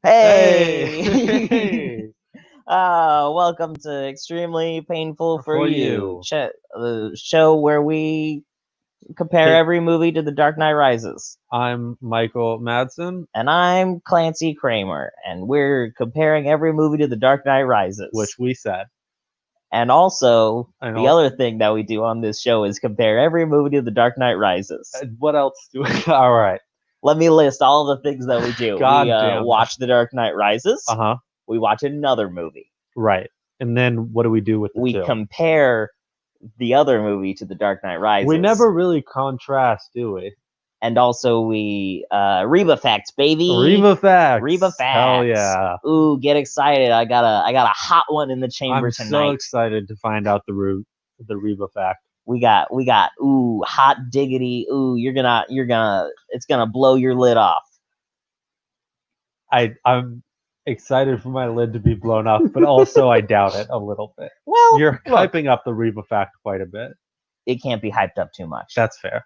Hey! Hey! Welcome to Extremely Painful for For You, you. the show where we compare Take- every movie to The Dark Knight Rises. I'm Michael Madsen, And I'm Clancy Kramer, and we're comparing every movie to The Dark Knight Rises. which we said. And also, And the other thing that we do on this show is compare every movie to The Dark Knight Rises. What else do we... All right. Let me list all the things that we do. God we damn it. watch The Dark Knight Rises. Uh-huh. We watch another movie. Right. And then what do we do with the We two? compare the other movie to The Dark Knight Rises. We never really contrast, do we? And also we Reba facts, baby. Reba facts. Reba facts. Hell yeah. Ooh, get excited. I got a hot one in the chamber tonight. I'm so excited to find out the Reba fact. We got ooh, hot diggity. Ooh, it's gonna blow your lid off. I'm excited for my lid to be blown up, but also I doubt it a little bit. Well, You're hyping up the Reba fact quite a bit. It can't be hyped up too much. That's fair.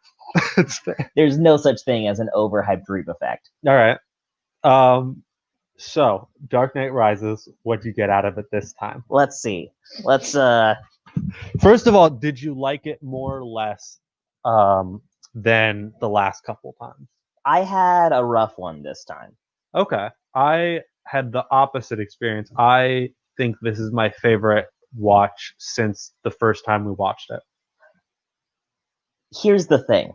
That's fair. There's no such thing as an overhyped Reba fact. All right. So Dark Knight Rises, what'd you get out of it this time? Let's see. First of all, did you like it more or less than the last couple times? I had a rough one this time. Okay. I had the opposite experience. I think this is my favorite watch since the first time we watched it. Here's the thing.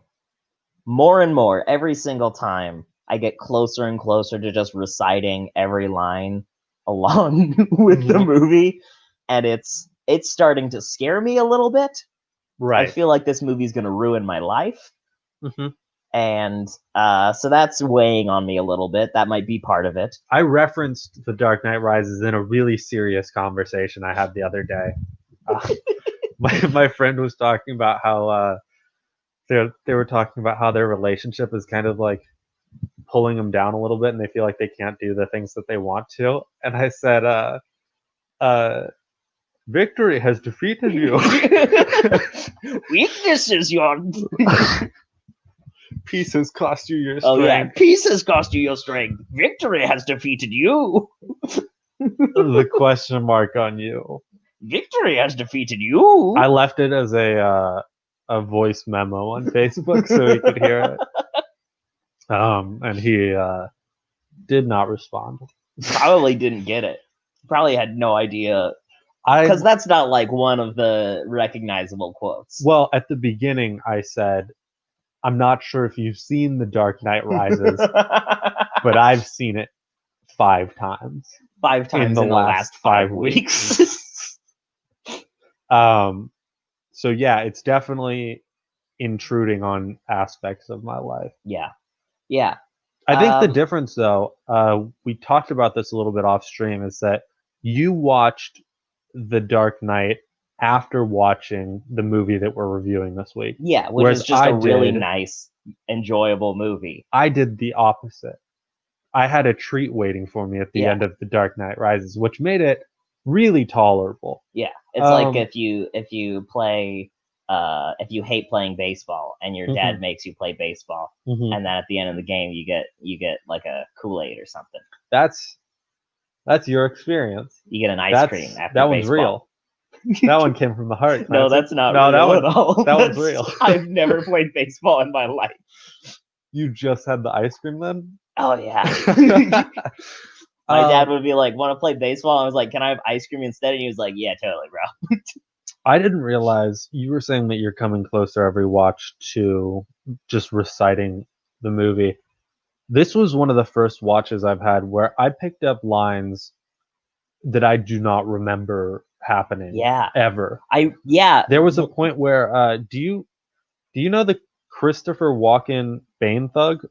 More and more, every single time, I get closer and closer to just reciting every line along with the movie, and it's starting to scare me a little bit. Right. I feel like this movie's going to ruin my life. Mm-hmm. And so that's weighing on me a little bit. That might be part of it. I referenced The Dark Knight Rises in a really serious conversation I had the other day. My friend was talking about how they were talking about how their relationship is kind of like pulling them down a little bit, and they feel like they can't do the things that they want to. And I said, victory has defeated you. Weakness is your... Peace has cost you your strength. Oh yeah, peace has cost you your strength. Victory has defeated you. The question mark on you. Victory has defeated you. I left it as a voice memo on Facebook so he could hear it. And he did not respond. Probably didn't get it. Probably had no idea. Because that's not like one of the recognizable quotes. Well, at the beginning, I said, I'm not sure if you've seen The Dark Knight Rises, but I've seen it 5 times. 5 times in the last 5 weeks. So yeah, it's definitely intruding on aspects of my life. Yeah. I think the difference, though, we talked about this a little bit off stream, is that you watched The Dark Knight after watching the movie that we're reviewing this week. Yeah, which is just a really nice, enjoyable movie. I did the opposite. I had a treat waiting for me at the end of The Dark Knight Rises, which made it really tolerable. Yeah, it's like if you play, if you hate playing baseball and your dad makes you play baseball, and then at the end of the game you get like a Kool-Aid or something. That's your experience. You get an ice cream after that one's baseball. Real. That one came from the heart. No, that's not real at all. That one's real. I've never played baseball in my life. You just had the ice cream then? Oh, yeah. My dad would be like, want to play baseball? I was like, can I have ice cream instead? And he was like, yeah, totally, bro. I didn't realize you were saying that you're coming closer every watch to just reciting the movie. This was one of the first watches I've had where I picked up lines that I do not remember happening. Yeah. Ever. There was a point where do you know the Christopher Walken Bane thug?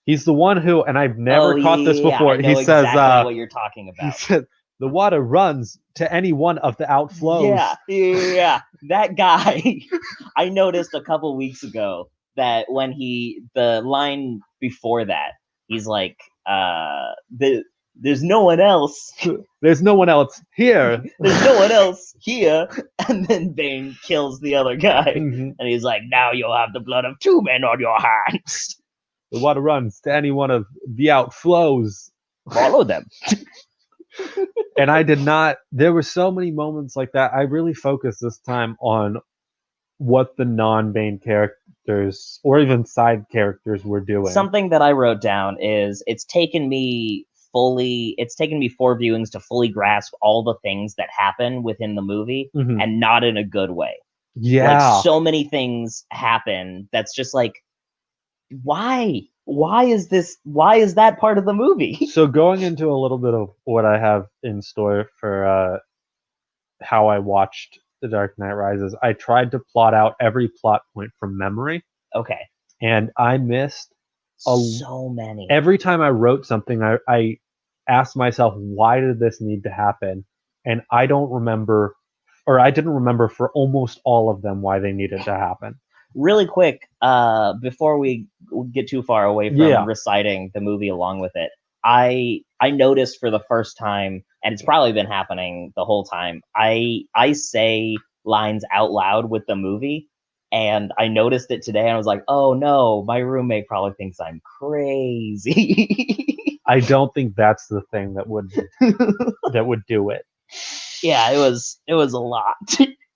He's the one who, and I've never caught this before. I know he says exactly what you're talking about. He said the water runs to any one of the outflows. Yeah. That guy. I noticed a couple weeks ago that when the line before that, he's like, there's no one else. There's no one else here. There's no one else here. And then Bane kills the other guy. And he's like, now you'll have the blood of 2 men on your hands. The water runs to any one of the outflows. Follow them. And I did not. There were so many moments like that. I really focused this time on what the non-main characters or even side characters were doing. Something that I wrote down is it's taken me 4 viewings to fully grasp all the things that happen within the movie, Mhm. and not in a good way. Yeah. Like, so many things happen that's just like, why? Why is that part of the movie? So going into a little bit of what I have in store for how I watched The Dark Knight Rises, I tried to plot out every plot point from memory, Okay. and I missed So many. every time I wrote something. I asked myself, why did this need to happen? And I don't remember, or I didn't remember for almost all of them why they needed to happen. Really quick, before we get too far away from Yeah. reciting the movie along with it, I noticed for the first time, and it's probably been happening the whole time, I say lines out loud with the movie, and I noticed it today, and I was like, oh no, my roommate probably thinks I'm crazy. I don't think that's the thing that would do it. Yeah, it was a lot.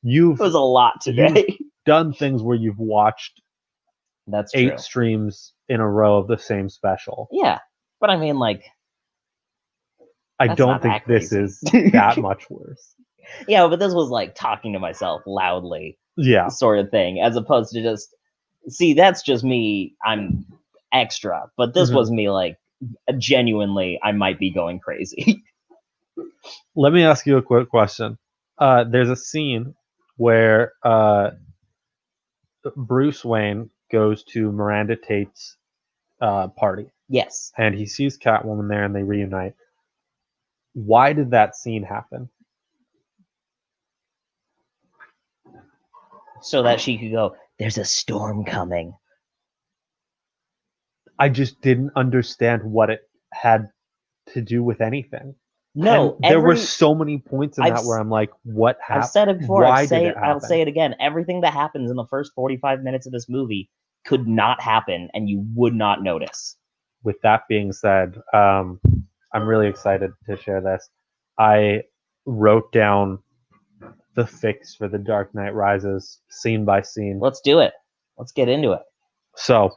You've It was a lot today. done things where you've watched That's 8 true. streams in a row of the same special. Yeah, but I mean, like, I that's don't not think that this crazy. is that much worse. Yeah, but this was like talking to myself loudly, Yeah. sort of thing, as opposed to just, see, that's just me. I'm extra, but this Mhm. was me, like, genuinely, I might be going crazy. Let me ask you a quick question. There's a scene where Bruce Wayne goes to Miranda Tate's party, Yes, and he sees Catwoman there, and they reunite. Why did that scene happen? so that she could go, there's a storm coming. I just didn't understand what it had to do with anything. No, and there were so many points in that where I'm like, what happened? I've said it before. Why did it happen? I'll say it again. Everything that happens in the first 45 minutes of this movie could not happen, and you would not notice. With that being said, I'm really excited to share this. I wrote down the fix for The Dark Knight Rises scene by scene. Let's do it. Let's get into it. So,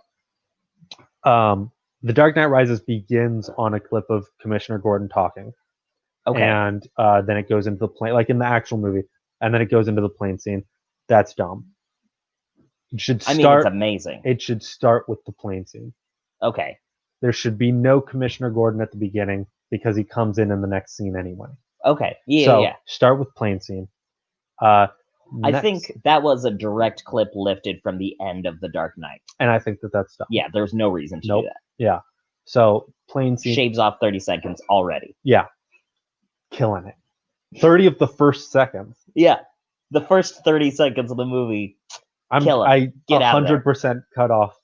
The Dark Knight Rises begins on a clip of Commissioner Gordon talking. Okay. And then it goes into the plane, like in the actual movie, and then it goes into the plane scene. That's dumb. It should start. I mean, it's amazing. It should start with the plane scene. Okay. There should be no Commissioner Gordon at the beginning because he comes in the next scene anyway. Okay. Yeah. So yeah. start with plane scene. I think that was a direct clip lifted from the end of The Dark Knight. And I think that's dumb. Yeah, there's no reason to Nope. do that. Yeah. So plane scene. Shaves off 30 seconds already. Yeah. Killing it. 30 of the first seconds. Yeah. The first 30 seconds of the movie. Kill it. I Get out of there. 100% cut off.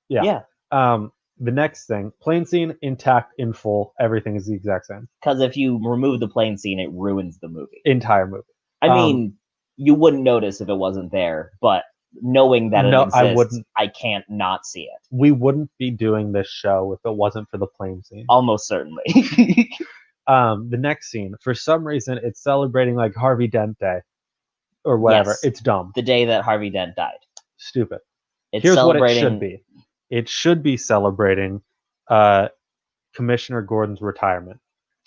Yeah. Yeah. The next thing, plane scene intact in full. Everything is the exact same. Because if you remove the plane scene, it ruins the movie. Entire movie. I mean, you wouldn't notice if it wasn't there, but knowing that it exists, I can't not see it. We wouldn't be doing this show if it wasn't for the plane scene. Almost certainly. The next scene, for some reason, it's celebrating like Harvey Dent Day or whatever. Yes. It's dumb. The day that Harvey Dent died. Stupid. It's Here's celebrating... what it should be. It should be celebrating Commissioner Gordon's retirement.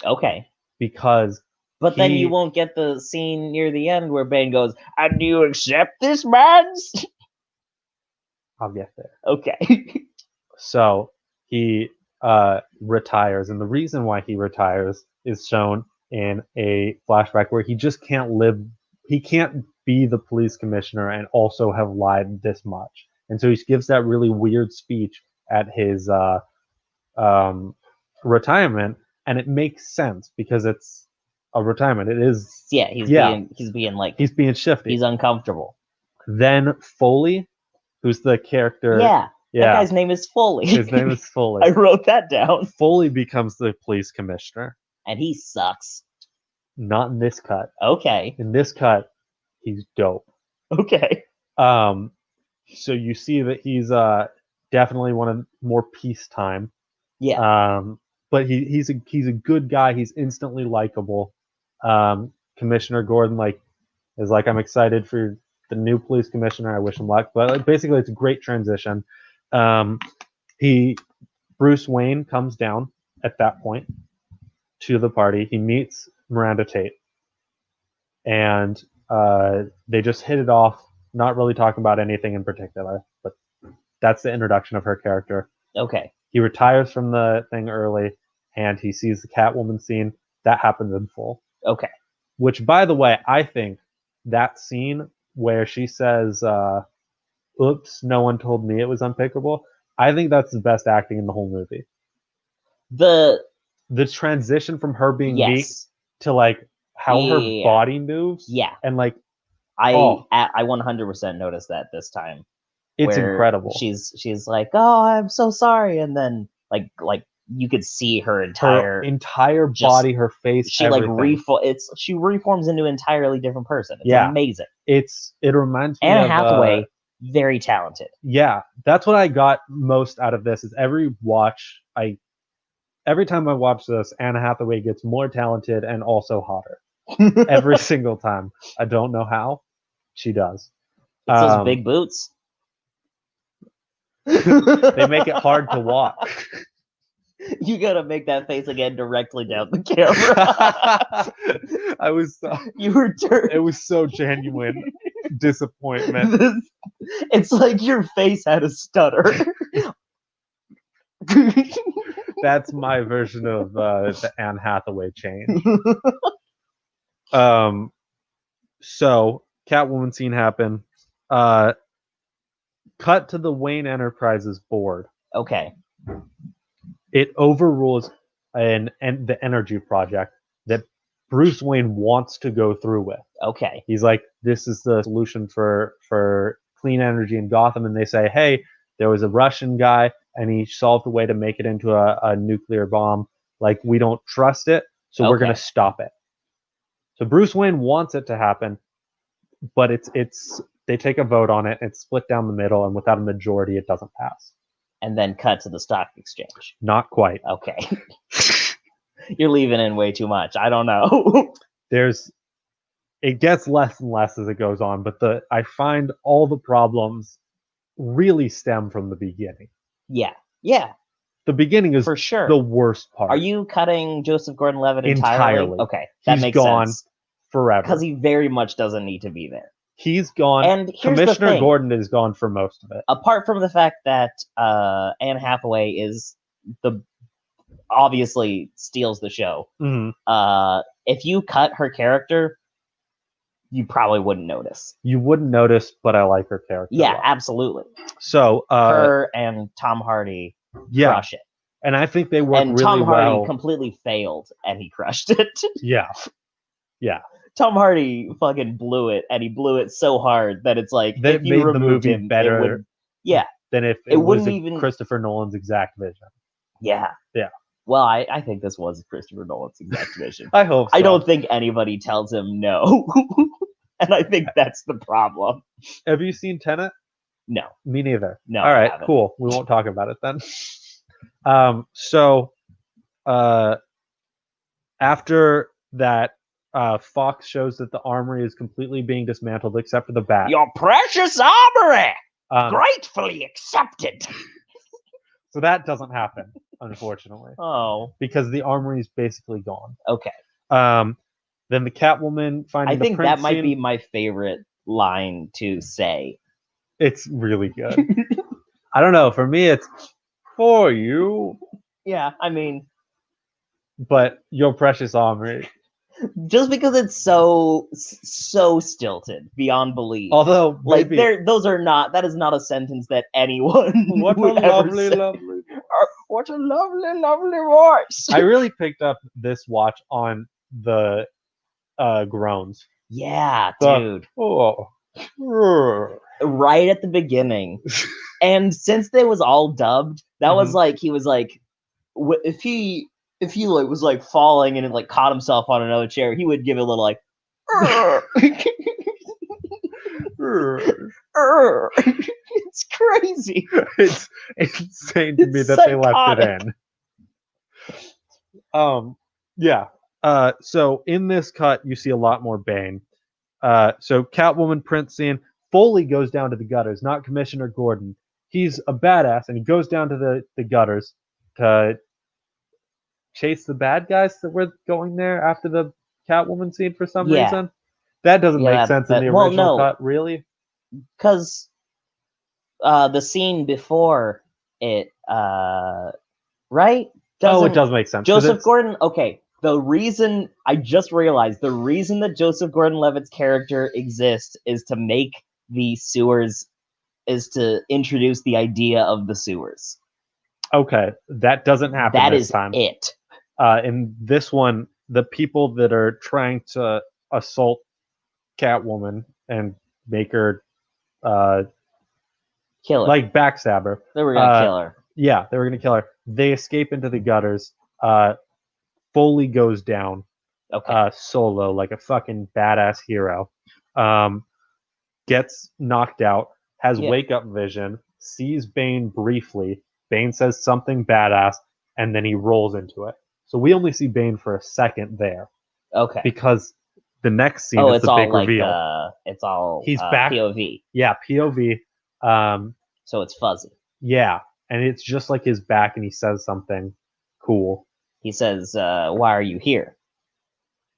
Okay. Because But then you won't get the scene near the end where Bane goes, and do you accept this, man? I'll get there. Okay. So he retires, and the reason why he retires is shown in a flashback where he just can't live. He can't be the police commissioner and also have lied this much. And so he gives that really weird speech at his retirement, and it makes sense because it's a retirement. It is. Yeah, he's being like, he's being shifty. He's uncomfortable. Then Foley, who's the character. Yeah. That guy's name is Foley. His name is Foley. I wrote that down. Foley becomes the police commissioner. And he sucks. Not in this cut. Okay. In this cut, he's dope. Okay. So you see that he's definitely one of more peacetime. Yeah. but he's a good guy. He's instantly likable. Commissioner Gordon is like, I'm excited for the new police commissioner. I wish him luck. But basically, it's a great transition. Bruce Wayne comes down at that point to the party. He meets Miranda Tate, and they just hit it off. Not really talking about anything in particular, but that's the introduction of her character. Okay. He retires from the thing early, and he sees the Catwoman scene. That happens in full. Okay. Which, by the way, I think that scene where she says, oops, no one told me it was unpickable, I think that's the best acting in the whole movie. The transition from her being meek to how her body moves. Yeah. And I 100% noticed that this time. It's incredible. She's like, "Oh, I'm so sorry," and then like you could see her entire body, her face. She everything. she reforms into an entirely different person. It's amazing. It reminds me Anne of Hathaway, very talented. Yeah, that's what I got most out of this. Is every time I watch this, Anne Hathaway gets more talented and also hotter. Every single time. I don't know how. She does. It's those big boots. They make it hard to walk. You gotta make that face again directly down the camera. It was so genuine disappointment. It's like your face had a stutter. That's my version of the Anne Hathaway change. So Catwoman scene happened. Cut to the Wayne Enterprises board. Okay. It overrules the energy project that Bruce Wayne wants to go through with. Okay. He's like, this is the solution for clean energy in Gotham. And they say, hey, there was a Russian guy and he solved a way to make it into a nuclear bomb. We don't trust it, so we're going to stop it. So Bruce Wayne wants it to happen, but they take a vote on it. It's split down the middle, and without a majority, it doesn't pass. And then cut to the stock exchange. Not quite. Okay. You're leaving in way too much. I don't know. It gets less and less as it goes on, but I find all the problems really stem from the beginning. Yeah. Yeah. The beginning is for sure the worst part. Are you cutting Joseph Gordon-Levitt entirely? Okay. That makes gone sense. Forever. Because he very much doesn't need to be there. He's gone. And Commissioner Gordon is gone for most of it. Apart from the fact that Anne Hathaway is obviously steals the show. Mm-hmm. If you cut her character, you probably wouldn't notice. You wouldn't notice, but I like her character. Yeah, absolutely. So her and Tom Hardy crush it. And I think they work really well. And Tom Hardy completely failed, and he crushed it. Yeah. Yeah. Tom Hardy fucking blew it, and he blew it so hard that it's like that if you removed the movie him, better. Than if it wouldn't was even Christopher Nolan's exact vision. Yeah. Yeah. Well, I think this was Christopher Nolan's exact vision. I hope so. I don't think anybody tells him no. And I think that's the problem. Have you seen Tenet? No. Me neither. No. All right, cool. We won't talk about it then. After that, Fox shows that the armory is completely being dismantled except for the bat. Your precious armory! Gratefully accepted. So that doesn't happen, unfortunately. Oh. Because the armory is basically gone. Okay. Then the Catwoman finding the prince that might be my favorite line to say. It's really good. I don't know. For me, it's for you. Yeah, I mean. But your precious armory. Just because it's so stilted beyond belief. Although that is not a sentence that anyone what would a lovely ever say. lovely what a lovely voice. I really picked up this watch on the groans. Yeah, dude. Right at the beginning. And since they was all dubbed, that was like he was like if he was like falling and it caught himself on another chair, he would give it a little like it's crazy. It's insane to me that they left it in. Yeah. So in this cut, you see a lot more Bane. So Catwoman print scene. Foley goes down to the gutters, not Commissioner Gordon. He's a badass, and he goes down to the gutters to chase the bad guys that were going there after the Catwoman scene for some Yeah. reason. That doesn't make Yeah, sense in the well, original no, cut, really. because the scene before it, right? Oh, it Doesn't does make sense. Joseph Gordon? Okay, the reason I just realized the reason that Joseph Gordon-Levitt's character exists is to make the sewers, is to introduce the idea of the sewers. Okay, that doesn't happen That this is time. it. In this one, the people that are trying to assault Catwoman and make her Kill her. like backstab her. They were gonna kill her. Yeah, they were gonna kill her. They escape into the gutters. Foley goes down Okay. solo like a fucking badass hero. Gets knocked out, has Yeah. wake up vision, sees Bane briefly. Bane says something badass, and then he rolls into it. So we only see Bane for a second there Okay. because the next scene Oh, is it's the all big like reveal. it's all He's back. POV, Yeah, POV. so it's fuzzy. Yeah, and it's just like his back, and he says something cool. He says, "Why are you here?"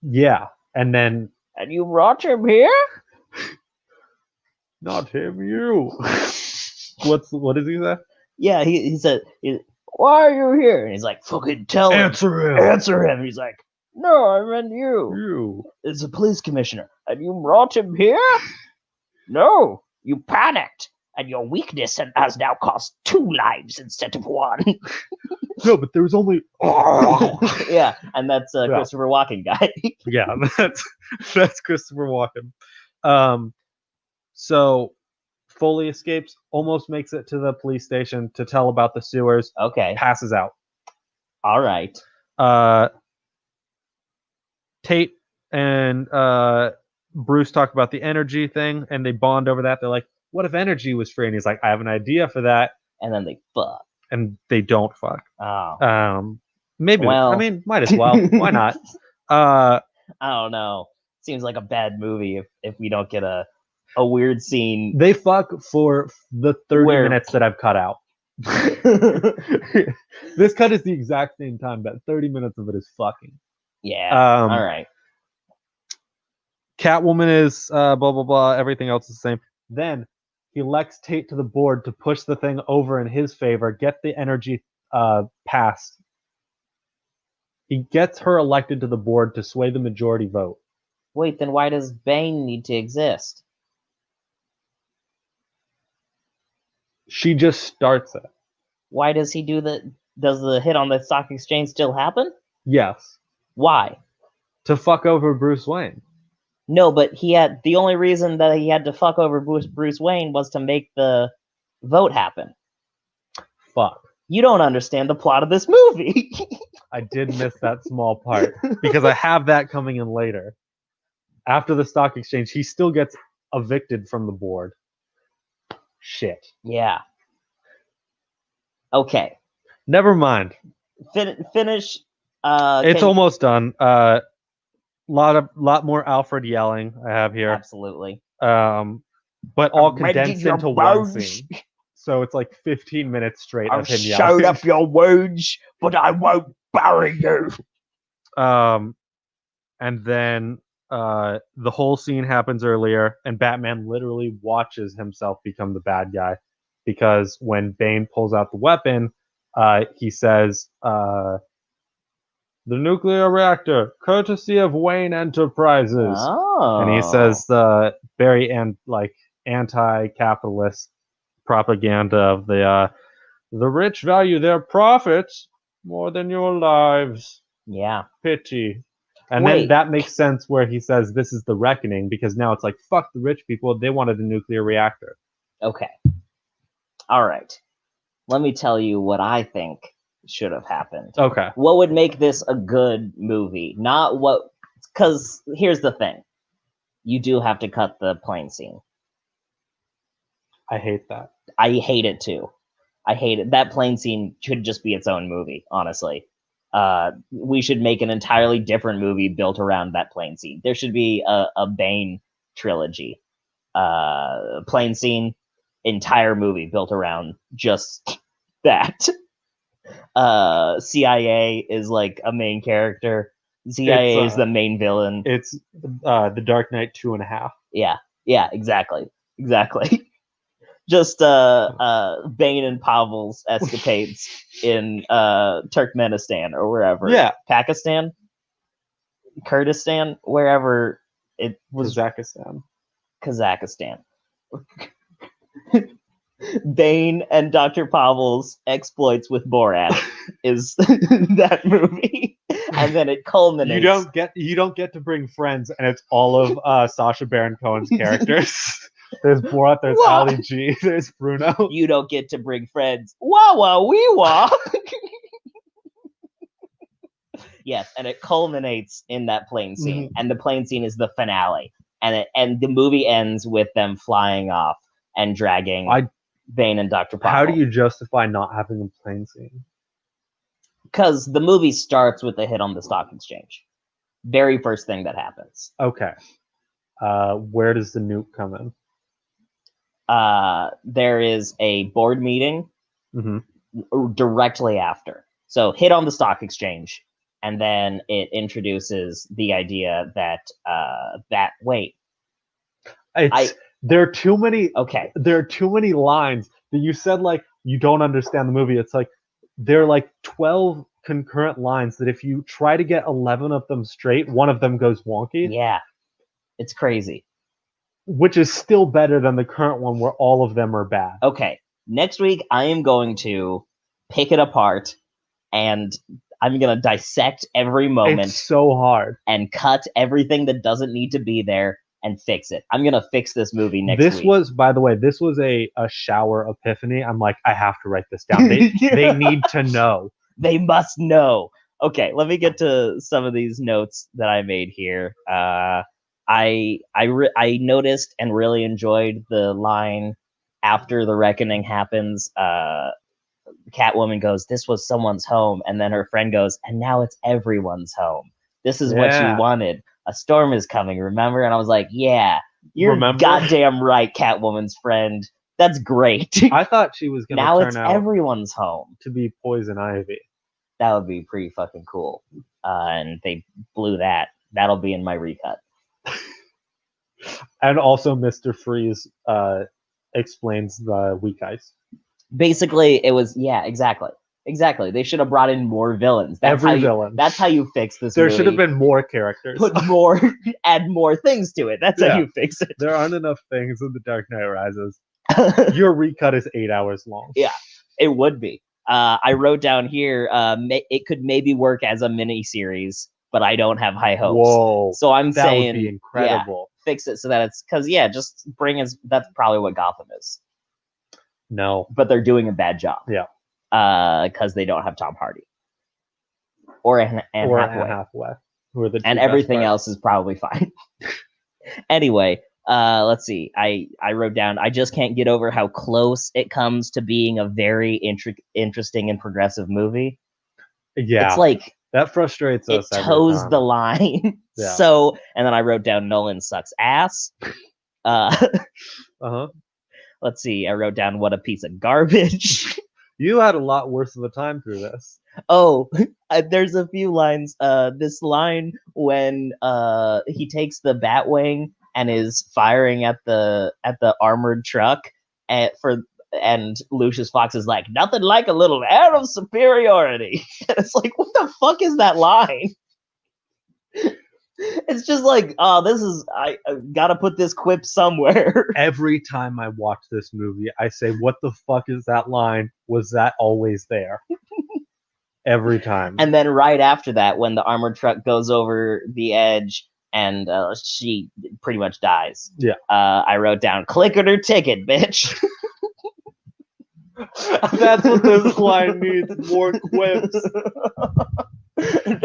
Yeah, and then And you brought him here? not him, you. What does he say? Yeah, he said, "Why are you here?" And he's like, "Fucking tell him. Answer him. Answer him." He's like, "No, I meant you. You. It's a police commissioner. And you brought him here? No, you panicked. And your weakness has now cost 2 lives instead of 1. No, but there was only. Yeah, and that's Yeah. Christopher Walken guy. Yeah, that's Christopher Walken. So Foley escapes, almost makes it to the police station to tell about the sewers, Okay, passes out. all right. Tate and Bruce talk about the energy thing, and they bond over that. They're like, "What if energy was free?" And he's like, "I have an idea for that." And then they fuck. And they don't fuck. Oh. Maybe. Well. I mean, might as well. Why not? I don't know. Seems like a bad movie if we don't get a weird scene. They fuck for the 30 minutes that I've cut out. This cut is the exact same time, but 30 minutes of it is fucking. Yeah. All right. Catwoman is blah blah blah. Everything else is the same. Then he elects Tate to the board to push the thing over in his favor, get the energy passed. He gets her elected to the board to sway the majority vote. Wait, then why does Bane need to exist? She just starts it. Why does he do the? Does the hit on the stock exchange still happen? Yes. Why? To fuck over Bruce Wayne. No, but the only reason that he had to fuck over Bruce Wayne was to make the vote happen. Fuck. You don't understand the plot of this movie. I did miss that small part because I have that coming in later. After the stock exchange, he still gets evicted from the board. Shit. Yeah. Okay. Never mind. Finish. It's almost done. Lot more Alfred yelling I have here. Absolutely. But all condensed into one scene. So it's like 15 minutes straight of him yelling. I've showed up your wounds, but I won't bury you. And then the whole scene happens earlier, and Batman literally watches himself become the bad guy. Because when Bane pulls out the weapon, he says, the nuclear reactor, courtesy of Wayne Enterprises. Oh. And he says the very anti-capitalist propaganda of the rich value their profits more than your lives. Yeah. Pity. And then that makes sense where he says this is the reckoning, because now it's like, fuck the rich people, they wanted a nuclear reactor. Okay. All right. Let me tell you what I think should have happened. Okay. What would make this a good movie? Not what... Because here's the thing. You do have to cut the plane scene. I hate that. I hate it too. I hate it. That plane scene should just be its own movie, honestly. We should make an entirely different movie built around that plane scene. There should be a Bane trilogy. Plane scene, entire movie built around just that. CIA is like a main character. CIA is the main villain. It's the Dark Knight 2.5. Yeah, exactly. Just Bane and Pavel's escapades in Turkmenistan or wherever. Yeah. Pakistan, Kurdistan, wherever it was. Kazakhstan. Bane and Dr. Pavel's exploits with Borat is that movie, and then it culminates. You don't get to bring friends, and it's all of Sacha Baron Cohen's characters. There's Borat, there's Ali G, there's Bruno. You don't get to bring friends. Wah wah wee wah. Yes, and it culminates in that plane scene, and the plane scene is the finale, and the movie ends with them flying off and dragging Bane and Dr. Pavel. How do you justify not having a plane scene? Because the movie starts with a hit on the stock exchange. Very first thing that happens. Okay. Where does the nuke come in? There is a board meeting directly after. So hit on the stock exchange, and then it introduces the idea that there are too many. Okay. There are too many lines that you said like you don't understand the movie. It's like there are like 12 concurrent lines that if you try to get 11 of them straight, one of them goes wonky. Yeah, it's crazy. Which is still better than the current one where all of them are bad. Okay, next week I am going to pick it apart, and I'm going to dissect every moment. It's so hard. And cut everything that doesn't need to be there and fix it. I'm going to fix this movie next week. This was, by the way, a shower epiphany. I'm like, I have to write this down. They need to know. They must know. Okay, let me get to some of these notes that I made here. I noticed and really enjoyed the line after the reckoning happens. Catwoman goes, "This was someone's home," and then her friend goes, "And now it's everyone's home. This is what you wanted. A storm is coming, remember?" And I was like, "Yeah, you're goddamn right, Catwoman's friend. That's great." I thought she was gonna now turn it's out everyone's home to be Poison Ivy. That would be pretty fucking cool. And they blew that. That'll be in my recut. And also, Mr. Freeze explains the weak ice. Basically, it was exactly. They should have brought in more villains. Villain. That's how you fix this. There movie. should have been more characters. Add more things to it. That's how you fix it. There aren't enough things in The Dark Knight Rises. Your recut is 8 hours long. Yeah, it would be. I wrote down here, it could maybe work as a mini series, but I don't have high hopes. Whoa! So I'm that saying, would be incredible. Fix it so that it's just bring us. That's probably what Gotham is. No, but they're doing a bad job. Yeah, because they don't have Tom Hardy or Anne Hathaway, who are the and everything else is probably fine. Anyway, let's see. I wrote down, I just can't get over how close it comes to being a very interesting and progressive movie. Yeah, it's like that frustrates us. It toes the line. Yeah. So, and then I wrote down Nolan sucks ass. Let's see. I wrote down what a piece of garbage. You had a lot worse of a time through this. Oh, there's a few lines. This line when he takes the Batwing and is firing at the armored truck, and Lucius Fox is like, "Nothing like a little air of superiority." And it's like, what the fuck is that line? It's just like, I gotta put this quip somewhere. Every time I watch this movie, I say, what the fuck is that line? Was that always there? Every time. And then right after that, when the armored truck goes over the edge and she pretty much dies. Yeah. I wrote down, "Click it or ticket, bitch." That's what this line needs, more quips.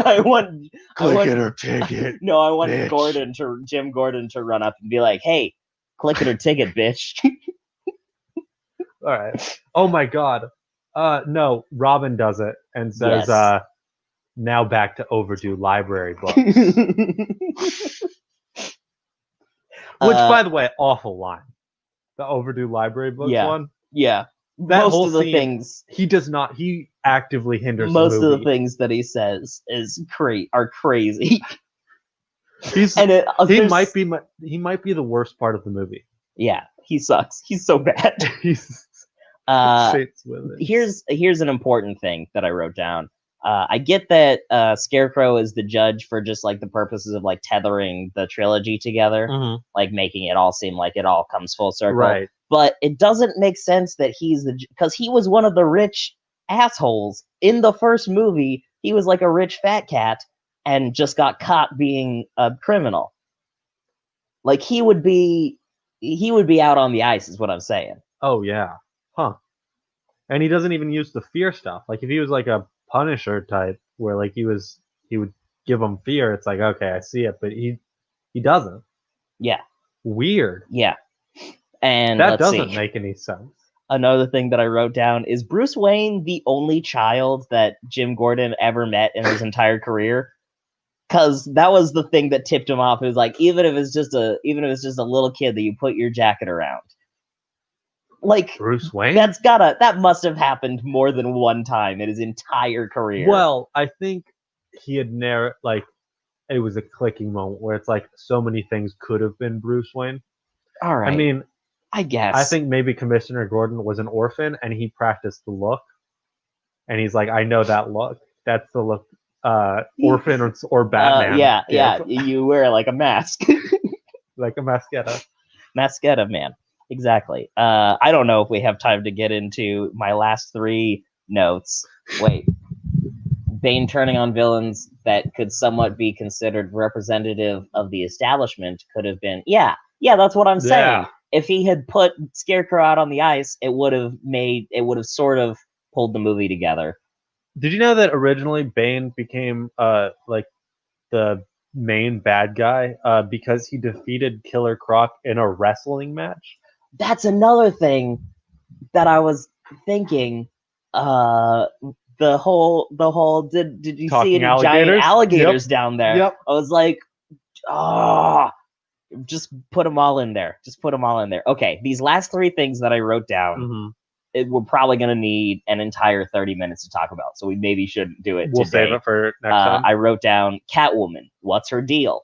I want click it or ticket. No, I want bitch. Jim Gordon to run up and be like, "Hey, click it or ticket, bitch." All right. Oh my god. No, Robin does it and says, yes. Now back to overdue library books. Which, by the way, awful line. The overdue library books one. Yeah. That Most whole of the scene, things. He actively hinders Most the movie. of the things that he says are crazy. He might be the worst part of the movie. Yeah, he sucks. He's so bad. He's with it. Here's an important thing that I wrote down. I get that Scarecrow is the judge for just like the purposes of like tethering the trilogy together, like making it all seem like it all comes full circle. Right. But it doesn't make sense that because he was one of the rich assholes in the first movie. He was like a rich fat cat and just got caught being a criminal. Like he would be out on the ice, is what I'm saying. Oh yeah, huh? And he doesn't even use the fear stuff. Like if he was like a Punisher type, where like he would give him fear. It's like, okay, I see it, but he doesn't. Yeah. Weird. Yeah. And that doesn't make any sense. Another thing that I wrote down is Bruce Wayne the only child that Jim Gordon ever met in his entire career? Because that was the thing that tipped him off. It was like, even if it's just a little kid that you put your jacket around. Like Bruce Wayne? That must have happened more than one time in his entire career. Well, I think he had it was a clicking moment where it's like so many things could have been Bruce Wayne. All right. I mean, I guess. I think maybe Commissioner Gordon was an orphan and he practiced the look. And he's like, I know that look. That's the look orphan or Batman. Yeah. You wear like a mask. Like a mascara. Mascara, man. Exactly. I don't know if we have time to get into my last three notes. Wait. Bane turning on villains that could somewhat be considered representative of the establishment could have been... Yeah, that's what I'm saying. Yeah. If he had put Scarecrow out on the ice, it would have sort of pulled the movie together. Did you know that originally Bane became like the main bad guy because he defeated Killer Croc in a wrestling match? That's another thing that I was thinking. The whole did you Talking see any alligators? Giant alligators Yep. down there? Yep. I was like, just put them all in there. Okay, these last three things that I wrote down, we're probably going to need an entire 30 minutes to talk about, so we maybe shouldn't do it We'll today. save it for next time. I wrote down Catwoman. What's her deal?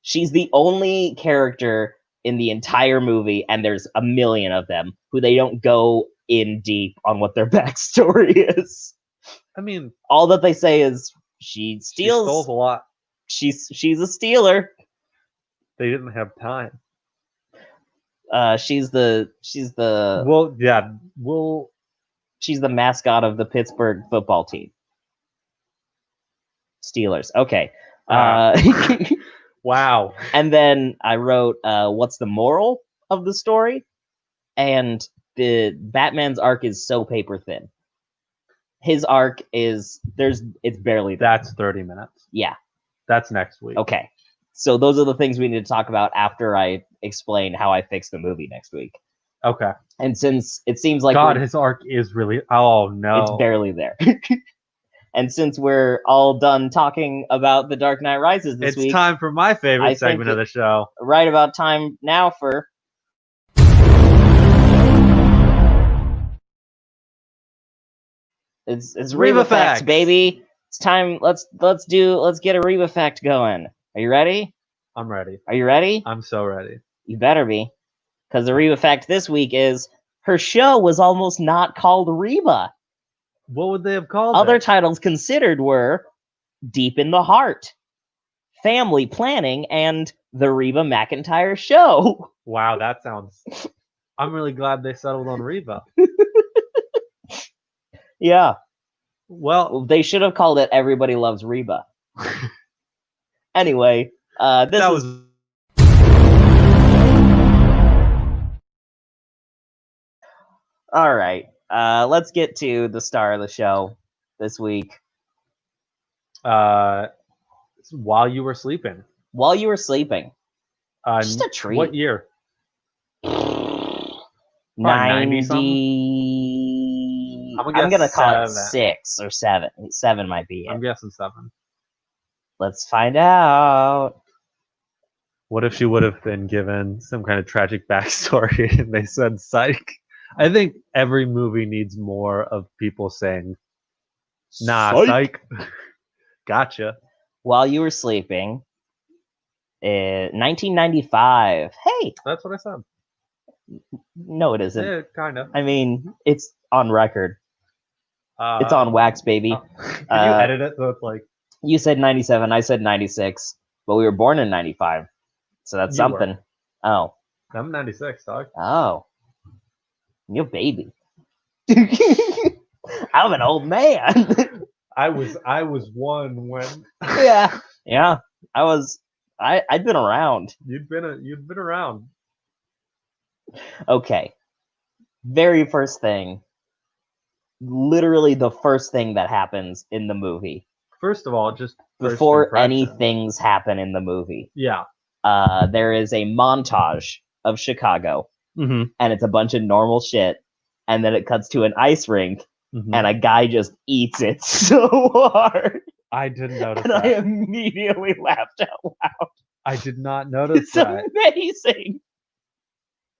She's the only character in the entire movie, and there's a million of them, who they don't go in deep on what their backstory is. I mean, all that they say is she steals. She stole a lot. She's a stealer. They didn't have time. She's the She's the mascot of the Pittsburgh football team. Steelers. Okay. Wow. And then I wrote, what's the moral of the story? And the Batman's arc is so paper thin. His arc it's barely there. That's 30 minutes. Yeah. That's next week. Okay. So those are the things we need to talk about after I explain how I fix the movie next week. Okay. And since it seems like his arc is really... Oh, no. It's barely there. And since we're all done talking about The Dark Knight Rises this week... It's time for my favorite segment of the show. Right about time now for... It's Reba Facts, baby. It's time. Let's get a Reba Fact going. Are you ready? I'm ready. Are you ready? I'm so ready. You better be. Because the Reba Fact this week is her show was almost not called Reba. What would they have called Other it? titles considered were Deep in the Heart, Family Planning, and The Reba McEntire Show. Wow, that sounds... I'm really glad they settled on Reba. Yeah. Well, they should have called it Everybody Loves Reba. Anyway, was... All right. Let's get to the star of the show this week. While You Were Sleeping. While You Were Sleeping. Just a treat. What year? 90-something? I'm I'm gonna call it 7. 6 or 7. 7 might be I'm it. guessing 7. Let's find out. What if she would have been given some kind of tragic backstory and they said psych? I think every movie needs more of people saying, nah, psych. Gotcha. While you were sleeping, 1995. Hey, That's what I said. no, it isn't. Yeah, kind of. I mean, it's on record. It's on wax, baby. Can you edit it so it's like You said 97, I said 96, but we were born in 95, so that's You were. something. Oh, I'm 96, dog. oh, you baby. I'm an old man. I was 1 when yeah. I'd been around. you'd been around. Okay. Very first thing. Literally the first thing that happens in the movie. First of all, just before any things happen in the movie. Yeah. There is a montage of Chicago, Mm-hmm. and it's a bunch of normal shit, and then it cuts to an ice rink, Mm-hmm. and a guy just eats it so hard. I didn't notice and that. I immediately laughed out loud. I did not notice It's that. amazing.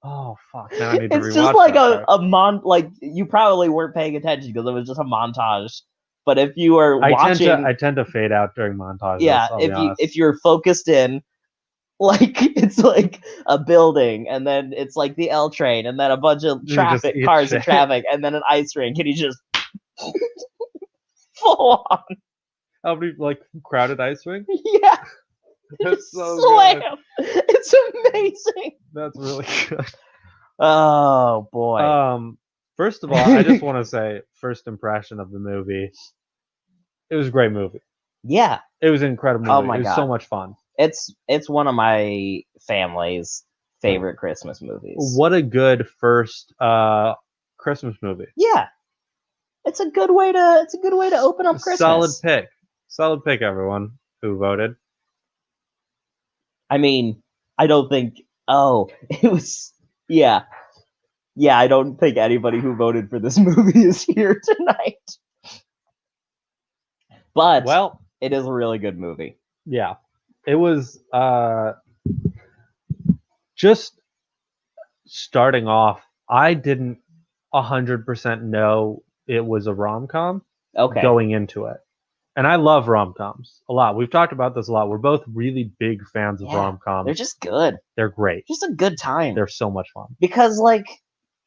Oh fuck! Now I need to It's rewatch just like that like you probably weren't paying attention because it was just a montage. But if you were watching, I tend to fade out during montages. yeah, if you're focused in, like it's like a building, and then it's like the L train, and then a bunch of cars and traffic, and then an ice rink, and he just full on. How many like crowded ice rink? Yeah, That's so slam. good. It's amazing. That's really good. Oh boy. First of all, I just want to say, first impression of the movie. It was a great movie. Yeah, it was an incredible movie. Oh my God. It was so much fun. It's one of my family's favorite Christmas movies. What a good first Christmas movie. Yeah. It's a good way to open up Christmas. Solid pick, everyone who voted. I mean, I don't think it was yeah. Yeah, I don't think anybody who voted for this movie is here tonight. But it is a really good movie. Yeah. It was just starting off, I didn't 100% know it was a rom-com going into it. And I love rom-coms a lot. We've talked about this a lot. We're both really big fans of rom-coms. They're just good. They're great. Just a good time. They're so much fun. Because like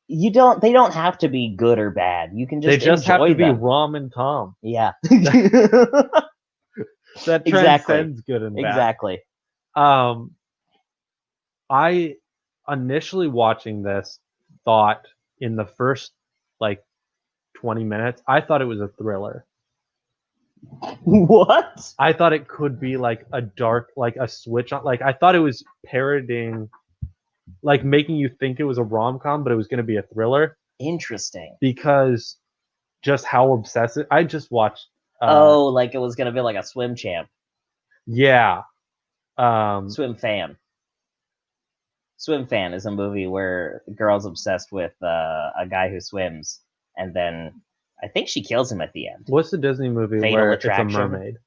they don't have to be good or bad. You can just have to them. be rom and com. Yeah. That transcends good and bad. Exactly. I initially watching this thought in the first like 20 minutes, I thought it was a thriller. What? I thought it could be like a dark, like a switch on. Like I thought it was parodying, like making you think it was a rom-com, but it was going to be a thriller. Interesting. Because just how obsessive. I just watched. Like it was going to be like a Swim Champ. Yeah. Swim Fan. Swim Fan is a movie where the girl's obsessed with a guy who swims, and then I think she kills him at the end. What's the Disney movie where it's a mermaid?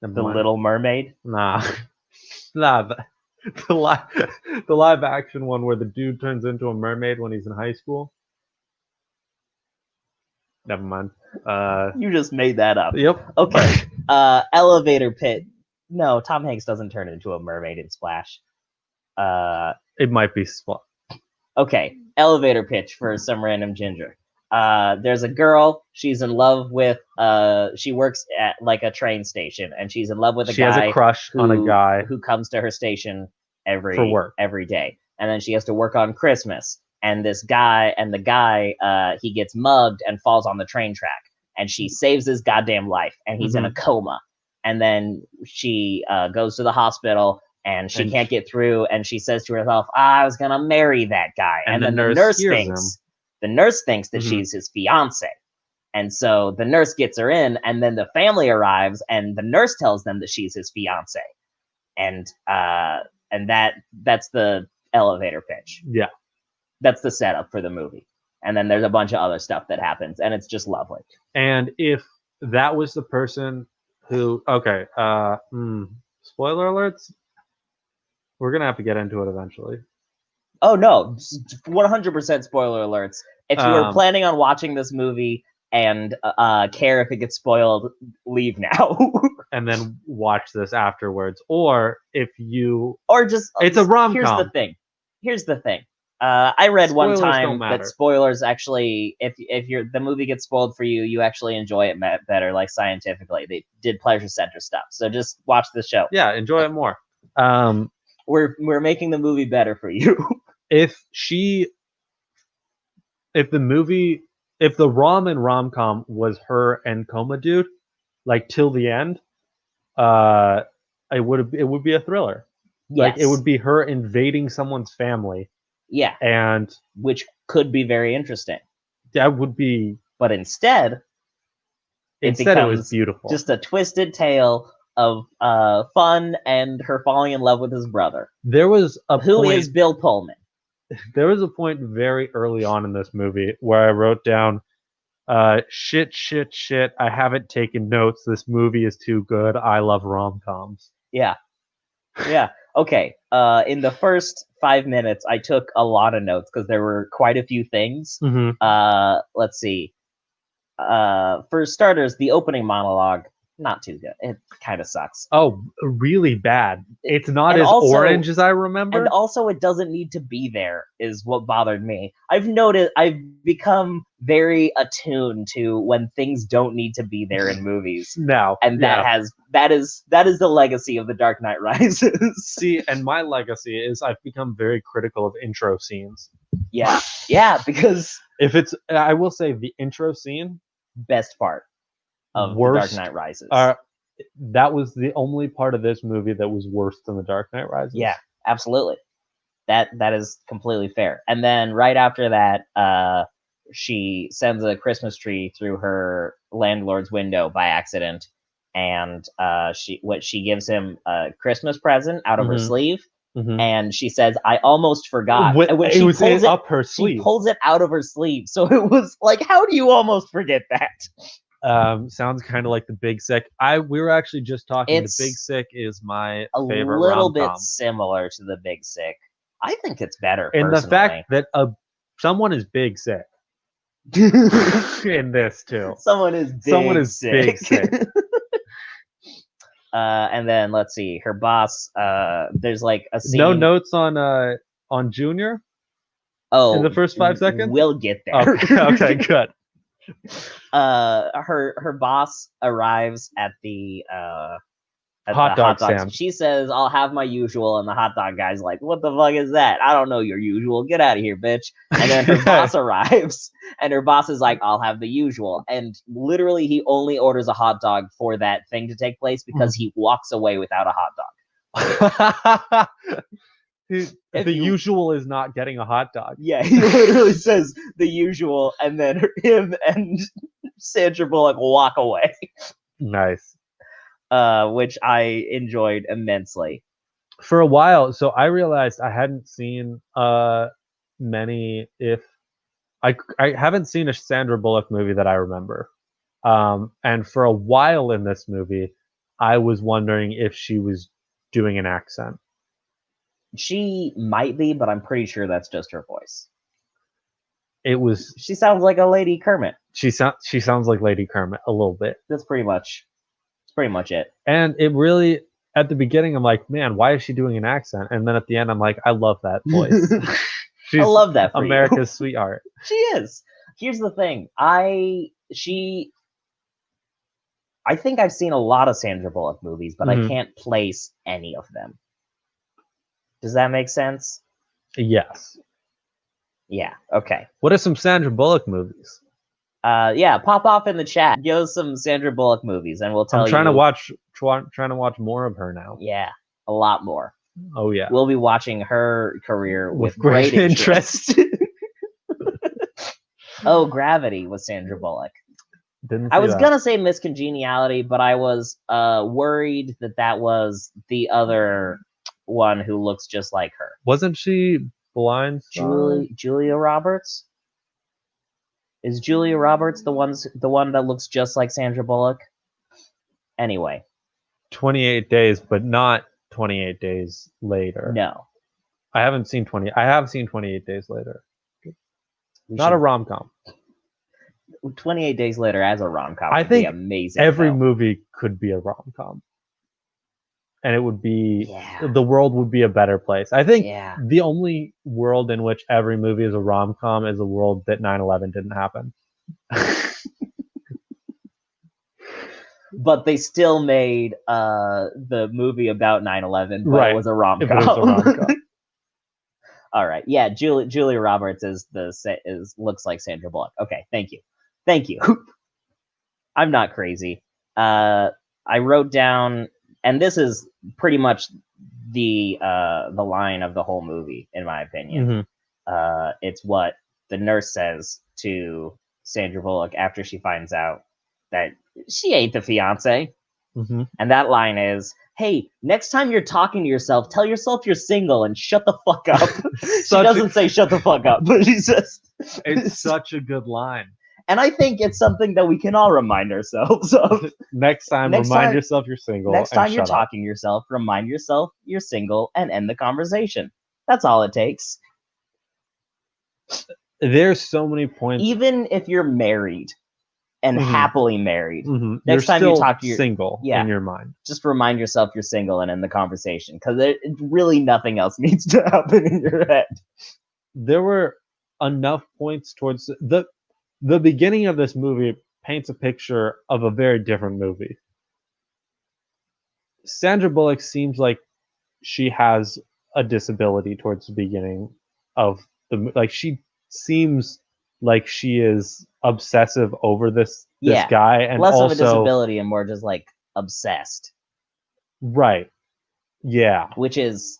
The Little Mermaid? Nah. The live action one where the dude turns into a mermaid when he's in high school. Never mind. You just made that up. Yep. Okay. Elevator Pit. No, Tom Hanks doesn't turn into a mermaid in Splash. It might be Splash. Okay. Elevator pitch for some random ginger. There's a girl. She's in love with. She works at like a train station, and she's in love with a guy. She has a crush on a guy who comes to her station for work every day, and then she has to work on Christmas. And the guy, he gets mugged and falls on the train track, and she saves his goddamn life, and he's in a coma. And then she goes to the hospital, and she can't get through, and she says to herself, I was gonna marry that guy. And then the nurse thinks that she's his fiance. And so the nurse gets her in, and then the family arrives, and the nurse tells them that she's his fiance. And that's the elevator pitch. Yeah. That's the setup for the movie. and then there's a bunch of other stuff that happens, and it's just lovely. And if that was the person who, spoiler alerts. We're gonna have to get into it eventually. Oh no, 100% spoiler alerts. If you are planning on watching this movie and care if it gets spoiled, leave now. And then watch this afterwards. Or if you... Or just... It's a rom-com. Here's the thing. I read Spoilers one time don't matter. that spoilers actually, if the movie gets spoiled for you, you actually enjoy it better, like scientifically. They did pleasure center stuff. So just watch the show. Yeah, enjoy it more. We're making the movie better for you. If the rom-com was her and Coma Dude, like till the end, it would be a thriller. Yes. Like it would be her invading someone's family. Yeah. And which could be very interesting. That would be... But instead it was beautiful. Just a twisted tale of fun and her falling in love with his brother. There was a Who is Bill Pullman. There was a point very early on in this movie where I wrote down, shit, I haven't taken notes. This movie is too good. I love rom-coms. Yeah. Yeah. Okay. In the first 5 minutes, I took a lot of notes because there were quite a few things. Mm-hmm. Let's see. For starters, the opening monologue, not too good. It kind of sucks. Oh, really bad. It's not as orange as I remember. And also, it doesn't need to be there, is what bothered me. I've become very attuned to when things don't need to be there in movies. No. And that is the legacy of The Dark Knight Rises. See, and my legacy is I've become very critical of intro scenes. Yeah. Yeah, because I will say the intro scene, best part of The Dark Knight Rises. That was the only part of this movie that was worse than The Dark Knight Rises. Yeah, absolutely. That is completely fair. And then right after that, she sends a Christmas tree through her landlord's window by accident, and she gives him a Christmas present out of her sleeve. Mm-hmm. And she says, "I almost forgot." And when she pulls up her sleeve. She pulls it out of her sleeve. So it was like, how do you almost forget that? Sounds kind of like The Big Sick. We were actually just talking. The Big Sick is my favorite rom-com. A little bit similar to The Big Sick. I think it's better. And the fact that someone is big sick in this too. Someone is big sick. And then let's see, her boss. There's like a scene. No notes on Junior. Oh, in the first 5 seconds. We'll get there. Okay, good. Her boss arrives at the hot dog stand. She says, "I'll have my usual," and the hot dog guy's like, "What the fuck is that? I don't know your usual. Get out of here, bitch." And then her boss arrives, and her boss is like, "I'll have the usual." And literally, he only orders a hot dog for that thing to take place because he walks away without a hot dog. The usual is not getting a hot dog. Yeah, he literally says the usual, and then him and Sandra Bullock walk away. Nice. Which I enjoyed immensely. For a while, so I realized I hadn't seen many. If I haven't seen a Sandra Bullock movie that I remember, and for a while in this movie, I was wondering if she was doing an accent. She might be, but I'm pretty sure that's just her voice. She sounds like a Lady Kermit. She sounds like Lady Kermit a little bit. That's pretty much it. And it really, at the beginning, I'm like, man, why is she doing an accent? And then at the end, I'm like, I love that voice. I love that for America's sweetheart. She is. Here's the thing. I think I've seen a lot of Sandra Bullock movies, but I can't place any of them. Does that make sense? Yes. Yeah, okay. What are some Sandra Bullock movies? Yeah, pop off in the chat. Give us some Sandra Bullock movies, and we'll tell you. I'm trying to watch more of her now. Yeah, a lot more. Oh yeah. We'll be watching her career with great interest. Oh, Gravity was Sandra Bullock. I was gonna say Miss Congeniality, but I was worried that was the other one who looks just like her. Wasn't she blind? Julia Roberts? Is Julia Roberts the one that looks just like Sandra Bullock? Anyway, 28 Days, but not 28 Days Later. no. I have seen 28 Days Later. Not a rom-com. 28 Days Later as a rom-com I would be think amazing. Every though. movie could be a rom-com. And it would be, Yeah. the world would be a better place. I think Yeah. the only world in which every movie is a rom-com is a world that 9/11 didn't happen. But they still made the movie about 9/11, but Right. it was a rom-com. But it was a rom-com. All right. Yeah, Julia Roberts looks like Sandra Bullock. Okay, thank you. I'm not crazy. I wrote down, and this is pretty much the line of the whole movie, in my opinion. Mhm. It's what the nurse says to Sandra Bullock after she finds out that she ate the fiance. Mm-hmm. And that line is, hey, next time you're talking to yourself, tell yourself you're single and shut the fuck up. She doesn't say shut the fuck up, but she says... It's such a good line. And I think it's something that we can all remind ourselves of. Next time, remind yourself you're single. Next time you're shut up. talking to yourself, remind yourself you're single and end the conversation. That's all it takes. There's so many points. Even if you're married and happily married, next you're time still you talk to your single in your mind. Just remind yourself you're single and end the conversation, because really nothing else needs to happen in your head. There were enough points towards the beginning of this movie paints a picture of a very different movie. Sandra Bullock seems like she has a disability towards the beginning of she seems like she is obsessive over this guy, and less also of a disability and more just like obsessed. Right. Yeah. Which is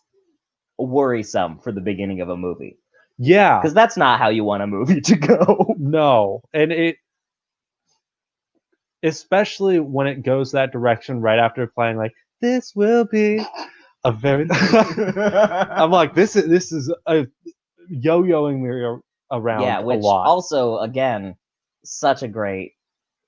worrisome for the beginning of a movie. Yeah. Because that's not how you want a movie to go. No. And especially when it goes that direction right after playing like, this will be a very... I'm like, this is a yo-yoing me around which a lot. Also, again, such a great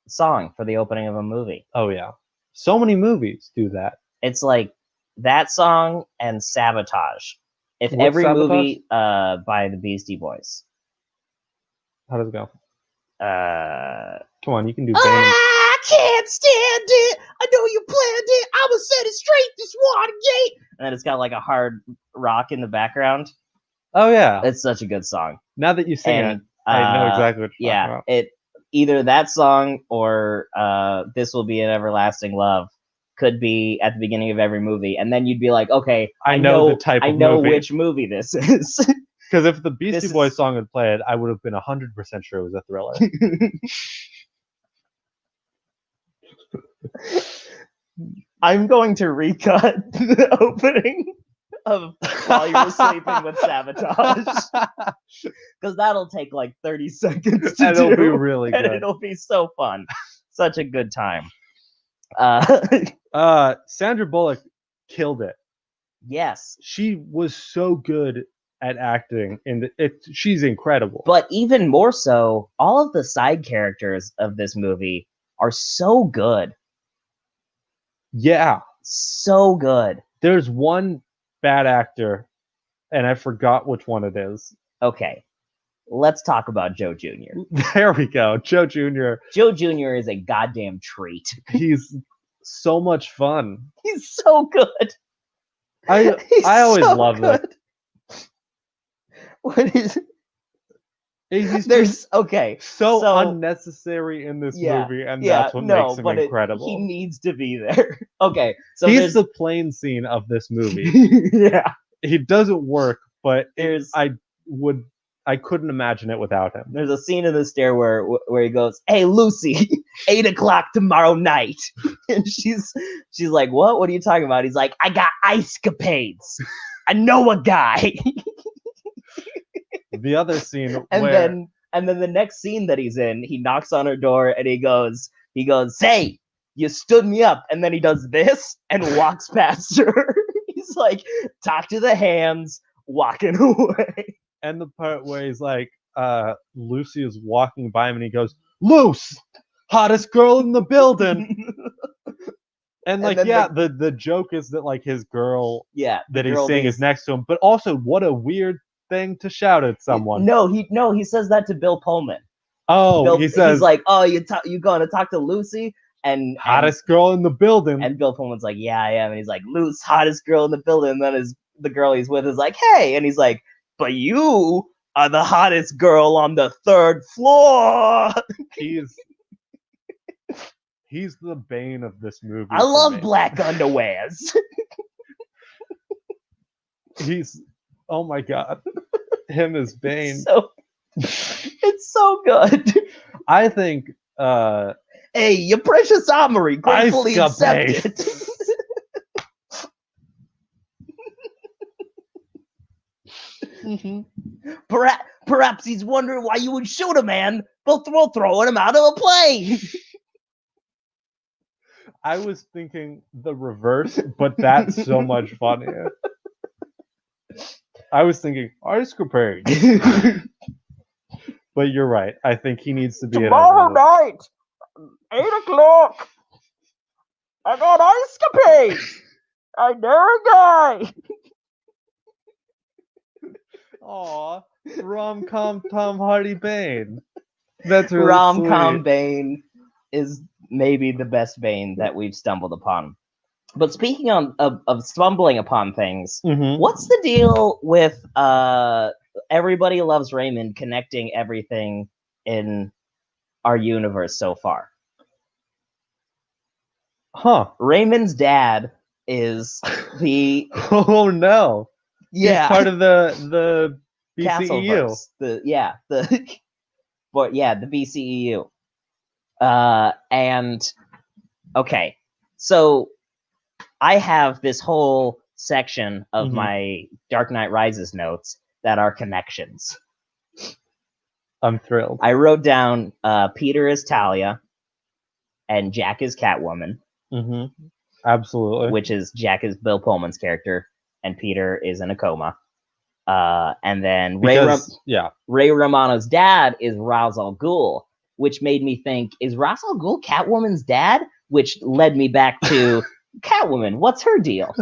song for the opening of a movie. Oh, yeah. So many movies do that. It's like that song and Sabotage. If What's every Sabotage? movie by the Beastie Boys. How does it go? Come on, you can do Bane. I can't stand it. I know you planned it. I'ma set it straight this Watergate. And then it's got like a hard rock in the background. Oh yeah, it's such a good song. Now that you sing it, I know exactly what you're talking about. Either that song or This Will Be an Everlasting Love could be at the beginning of every movie, and then you'd be like, okay, I know the type of movie. Which movie this is. Because if the Beastie Boys song had played, I would have been 100% sure it was a Thriller. I'm going to recut the opening of While You Were Sleeping with Sabotage. Because that'll take like 30 seconds to do. It'll be really good. And it'll be so fun. Such a good time. Sandra Bullock killed it. Yes. She was so good at acting, and she's incredible. But even more so, all of the side characters of this movie are so good. Yeah. So good. There's one bad actor, and I forgot which one it is. Okay. Let's talk about Joe Jr. There we go. Joe Jr. Joe Jr. is a goddamn treat. He's so much fun. He's so good. I always love that. What is... He's so unnecessary in this movie, and that's what makes him incredible. He needs to be there. Okay, so he's the plane scene of this movie. Yeah, he doesn't work, but I couldn't imagine it without him. There's a scene in the stair where he goes, "Hey Lucy, 8:00 tomorrow night," and she's like, "What? What are you talking about?" He's like, "I got Ice Capades. I know a guy." The other scene, then the next scene that he's in, he knocks on her door and he goes, "Say, you stood me up," and then he does this and walks past her. He's like, "Talk to the hands," walking away. And the part where he's like, Lucy is walking by him and he goes, "Luce, hottest girl in the building." And like, then yeah, the joke is that like his girl the that he's girl seeing is next to him, but also what a weird thing to shout at someone. No, he says that to Bill Pullman. Oh, he says, he's like, "Oh, you going to talk to Lucy?" And hottest girl in the building. And Bill Pullman's like, "Yeah, I am." And he's like, "Luce, hottest girl in the building." And then the girl he's with is like, "Hey," and he's like, "But you are the hottest girl on the 3rd floor." He's the bane of this movie. I love black underwears. He's, oh my god, him as Bane. It's so good. I think. Hey, your precious armory, gratefully accepted. Perhaps he's wondering why you would shoot a man before throwing him out of a plane. I was thinking the reverse, but that's so much funnier. I was thinking Ice Capades. But you're right. I think he needs to be tomorrow night, 8:00. I got Ice Capades. I dare a guy. Aw, rom-com Tom Hardy Bane. That's really rom-com sweet. Bane is maybe the best Bane that we've stumbled upon. But speaking of stumbling upon things, what's the deal with Everybody Loves Raymond connecting everything in our universe so far? Huh. Raymond's dad is the oh no. Yeah. He's part of the BCEU. The BCEU. And okay. So I have this whole section of my Dark Knight Rises notes that are connections. I'm thrilled. I wrote down Peter is Talia and Jack is Catwoman. Absolutely. Which is Jack is Bill Pullman's character and Peter is in a coma. And then Ray Romano's dad is Ra's al Ghul, which made me think, is Ra's al Ghul Catwoman's dad? Which led me back to Catwoman. What's her deal?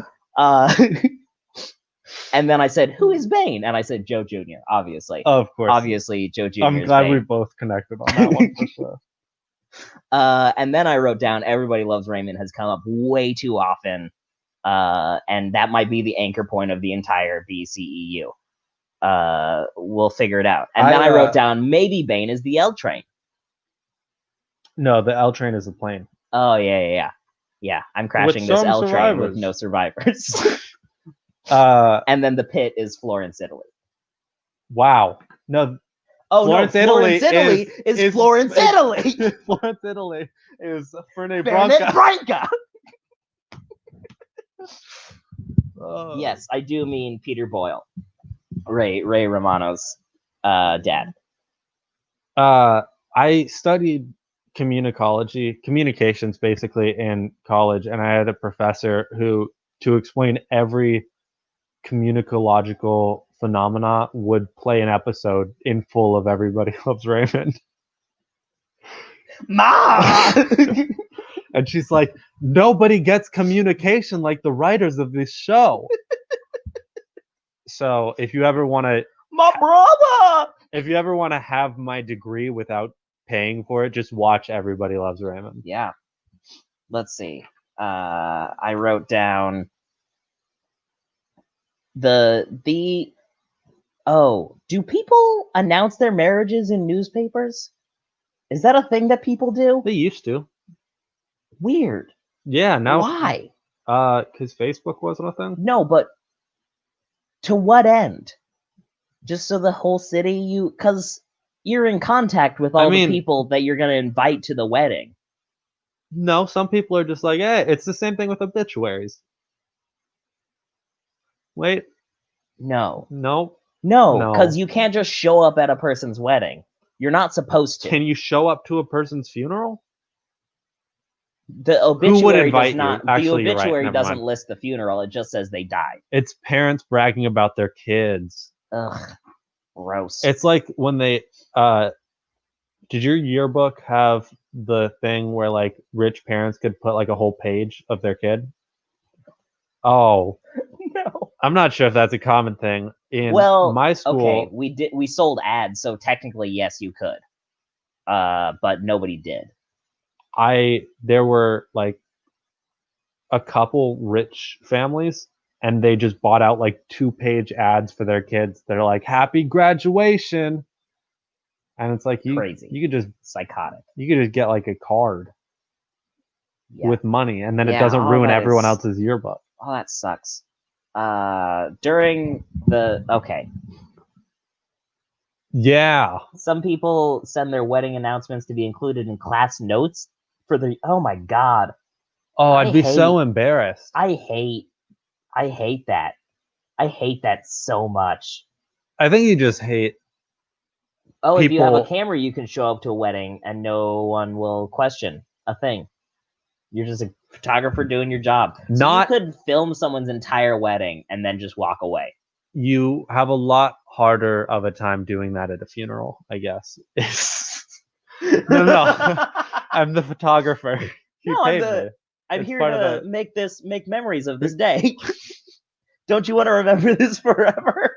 And then I said, who is Bane? And I said, Joe Jr., obviously. Of course. Obviously, Joe Jr. I'm glad we both connected on that one for sure. And then I wrote down Everybody Loves Raymond has come up way too often. And that might be the anchor point of the entire BCEU. We'll figure it out. And then I wrote down maybe Bane is the L train. No, the L train is a plane. Oh, yeah. Yeah, I'm crashing this L train with no survivors. And then the pit is Florence, Italy. Wow. No. Oh, Florence, Italy is Florence, Italy. Florence, Italy is Fernet Branca. Yes, I do mean Peter Boyle, Ray Romano's dad. I studied communications basically in college, and I had a professor who, to explain every communicological phenomena, would play an episode in full of Everybody Loves Raymond. Ma! And she's like, nobody gets communication like the writers of this show. So if you ever want to... My brother! If you ever want to have my degree without paying for it, just watch Everybody Loves Raymond. Yeah. Let's see. I wrote down do people announce their marriages in newspapers? Is that a thing that people do? They used to. Weird. Yeah, now. Why? Because Facebook wasn't a thing? No, but to what end? Just so the whole city, because you're in contact with all the people that you're going to invite to the wedding. No, some people are just like, hey, it's the same thing with obituaries. Wait. No. No, because you can't just show up at a person's wedding. You're not supposed to. Can you show up to a person's funeral? The obituary does not. The obituary doesn't list the funeral. It just says they died. It's parents bragging about their kids. Ugh. Gross. It's like when they did your yearbook have the thing where like rich parents could put like a whole page of their kid? Oh, No. I'm not sure if that's a common thing in Well, my school. okay, we sold ads, so technically yes, you could. But nobody did. There were like a couple rich families and they just bought out like 2-page ads for their kids. They're like, happy graduation. And it's like Crazy. you could just Psychotic. get like a card with money, and then it Yeah, doesn't all ruin that everyone is- else's yearbook. Oh, that sucks. During the okay, Yeah. some people send their wedding announcements to be included in class notes for the. Oh my god, Oh, I'd be so hate- embarrassed. I hate that. I hate that so much. I think you just hate. Oh, if you have a People- camera, you can show up to a wedding and no one will question a thing. You're just a photographer doing your job. So Not- you could film someone's entire wedding and then just walk away. You have a lot harder of a time doing that at a funeral, I guess. No. I'm the photographer. You No, paid me. I'm It's here part of to the- make memories of this day. Don't you want to remember this forever?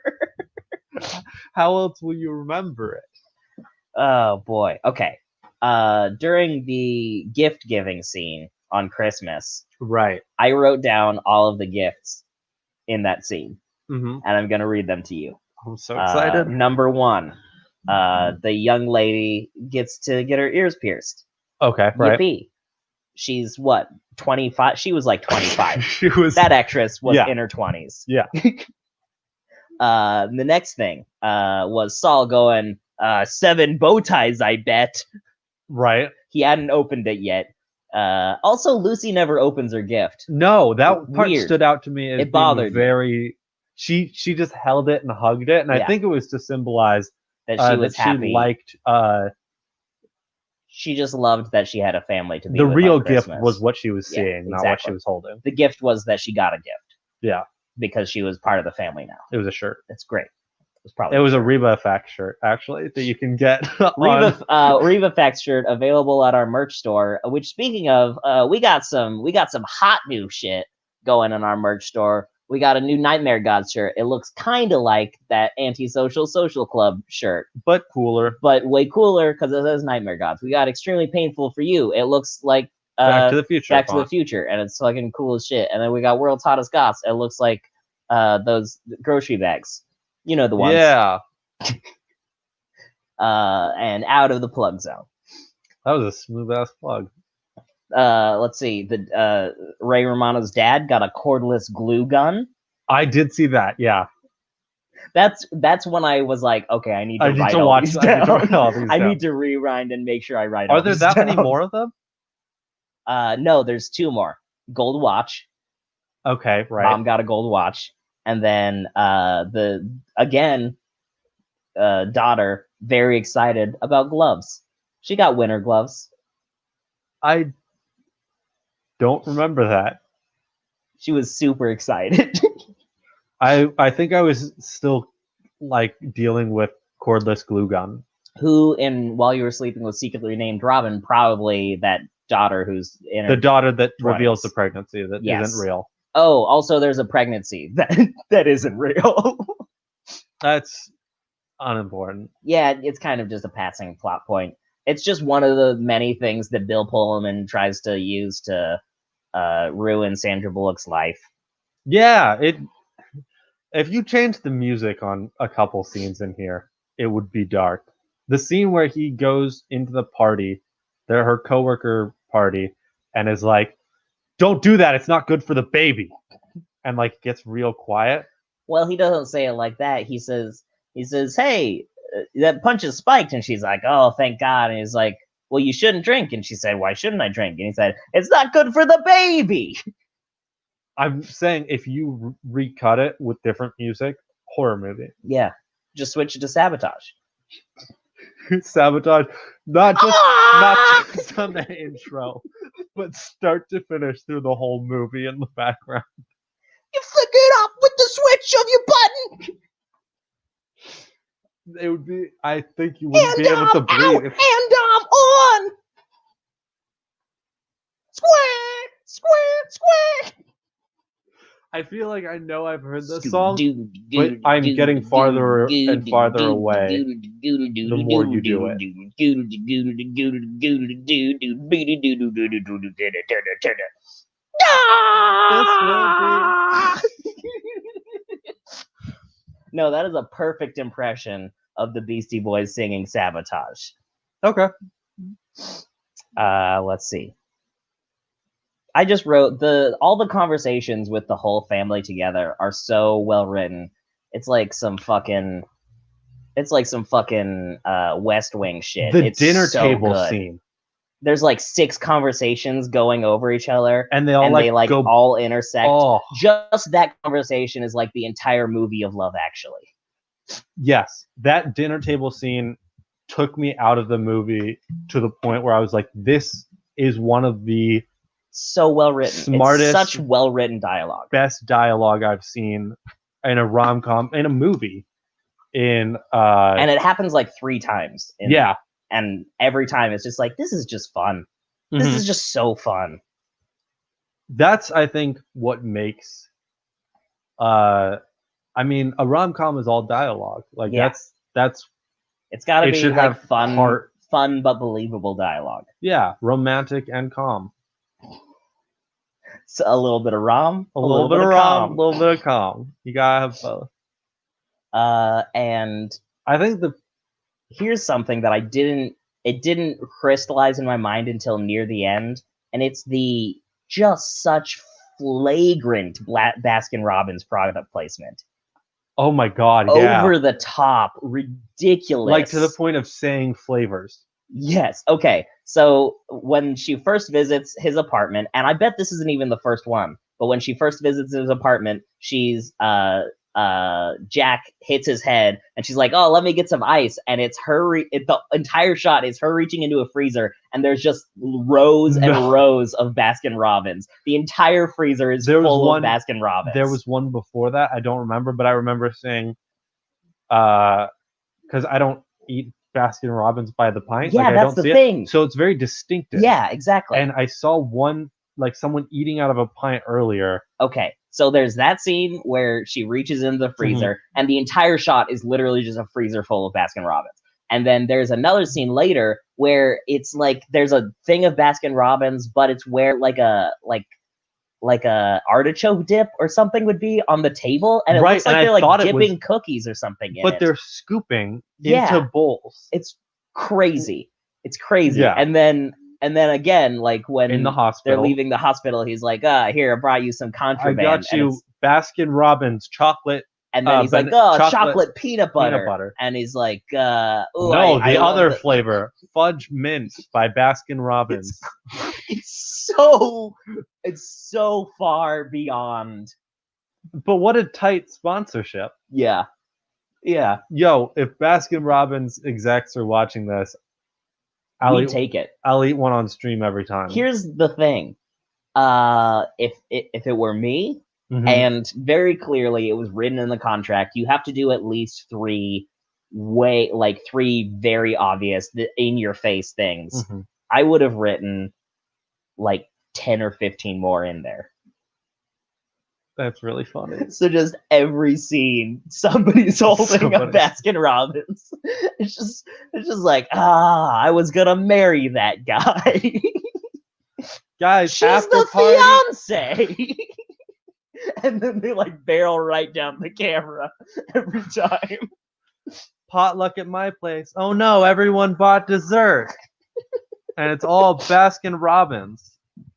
How else will you remember it? Oh boy. Okay. During the gift giving scene on Christmas, Right. I wrote down all of the gifts in that scene, Mm-hmm. and I'm gonna read them to you. I'm so excited. Number 1, the young lady gets to get her ears pierced. Okay, right. Yippee. She's what, 25? She was like 25. She was That actress was Yeah. in her 20s. Yeah. The next thing was Saul going, 7 bow ties, I bet. right. He hadn't opened it yet. Also, Lucy never opens her gift. No, that part Weird. stood out to me as It bothered being very. She just held it and hugged it, and I Yeah. think it was to symbolize That she was that happy. she liked. She just loved that she had a family to be The with real on gift Christmas. was what she was Yeah, seeing, not what she exactly. was holding. The gift was that she got a gift. Yeah. Because she was part of the family now. It was a shirt. It's great. It was probably It was a Reba Effect shirt, actually, that you can get. Reva Effects shirt available at our merch store. Which, speaking of, we got some hot new shit going in our merch store. We got a new Nightmare Gods shirt. It looks kind of like that Antisocial Social Club shirt, but cooler. but way cooler because it says Nightmare Gods. We got Extremely Painful for You. It looks like Back to the Future. Back to the Future, and it's fucking cool as shit. And then we got World's Hottest Goths. It looks like those grocery bags. You know the ones. Yeah. And Out of the Plug Zone. That was a smooth ass plug. Let's see. The Ray Romano's dad got a cordless glue gun. I did see that. Yeah. That's when I was like, okay, I need to write all watch. these I need to down. write all these I down. need to rewind and make sure I write. Are all there these that many down. more of them? No, there's 2 more. Gold watch. Okay, right. Mom got a gold watch, and then daughter very excited about gloves. She got winter gloves. I don't remember that. She was super excited. I think I was still like dealing with cordless glue gun. Who, in While You Were Sleeping, was secretly named Robin, probably that daughter who's in her The daughter that 20s. reveals the pregnancy that Yes. not real. Oh, also there's a pregnancy that isn't real. That's unimportant. Yeah, it's kind of just a passing plot point. It's just one of the many things that Bill Pullman tries to use to ruin Sandra Bullock's life. Yeah, if you change the music on a couple scenes in here, it would be dark. The scene where he goes into the party, her coworker party, and is like, "Don't do that. It's not good for the baby," and like gets real quiet. Well, he doesn't say it like that. He says, "Hey, that punch is spiked," and she's like, "Oh, thank God." And he's like, "Well, you shouldn't drink." And she said, "Why shouldn't I drink?" And he said, "It's not good for the baby." I'm saying if you recut it with different music, horror movie. Yeah, just switch it to Sabotage. Sabotage, not just on the intro, but start to finish through the whole movie in the background. You flick it up with the switch of your button. It would be. I think you wouldn't be able to breathe. And I'm on. Square, square, square. I feel like I know I've heard this song, but I'm getting farther and farther away the more you do it. No, that is a perfect impression of the Beastie Boys singing Sabotage. Okay. Let's see. I just wrote all the conversations with the whole family together are so well written. It's like some fucking West Wing shit. The it's dinner so table good. scene. There's like 6 conversations going over each other, and they all go, all intersect. Oh. Just that conversation is like the entire movie of Love Actually. Yes, that dinner table scene took me out of the movie to the point where I was like, this is one of the so well written, smartest, it's such well written dialogue, best dialogue I've seen in a rom-com, in a movie. And it happens like 3 times. Yeah. And every time it's just like, this is just fun. This is just so fun. That's, I think, what makes I mean, a rom-com is all dialogue. Like that's it's got to be should like have fun but believable dialogue. Yeah, romantic and calm. So a little bit of rom, a little bit of rom, a little bit of calm. You gotta have both. And I think here's something that it didn't crystallize in my mind until near the end, and it's the just such flagrant Baskin-Robbins product placement. Oh my god, yeah. Over the top, ridiculous. Like to the point of saying flavors. Yes. Okay. So when she first visits his apartment, and I bet this isn't even the first one, but when she first visits his apartment, she's Jack hits his head, and she's like, "Oh, let me get some ice." And it's her. The entire shot is her reaching into a freezer, and there's just rows and rows of Baskin-Robbins. The entire freezer is full of Baskin-Robbins. There was one before that. I don't remember, but I remember saying, because I don't eat Baskin-Robbins by the pint. Yeah, like, that's the thing. So it's very distinctive. Yeah, exactly. And I saw one, like someone eating out of a pint earlier. Okay, so there's that scene where she reaches into the freezer, and the entire shot is literally just a freezer full of Baskin-Robbins. And then there's another scene later where it's like there's a thing of Baskin-Robbins, but it's where like a artichoke dip or something would be on the table, and it looks like they're like dipping cookies or something in it. But they're scooping into bowls. It's crazy. It's crazy. Yeah. And then again, like when in the hospital, they're leaving the hospital, he's like, here, I brought you some contraband. I got you Baskin-Robbins chocolate. And then he's like, chocolate peanut butter. And he's like, the other flavor, fudge mint by Baskin-Robbins. It's so far beyond. But what a tight sponsorship. Yeah. Yeah. Yo, if Baskin-Robbins execs are watching this, take it. I'll eat one on stream every time. Here's the thing. If it were me, and very clearly it was written in the contract, you have to do at least 3 very obvious in your face things. I would have written like 10 or 15 more in there. That's really funny. So just every scene, somebody's holding a Baskin-Robbins. It's just like, I was gonna marry that guy. Guys, she's the fiance. And then they like barrel right down the camera every time. Potluck at my place. Oh no, everyone bought dessert. And it's all Baskin-Robbins.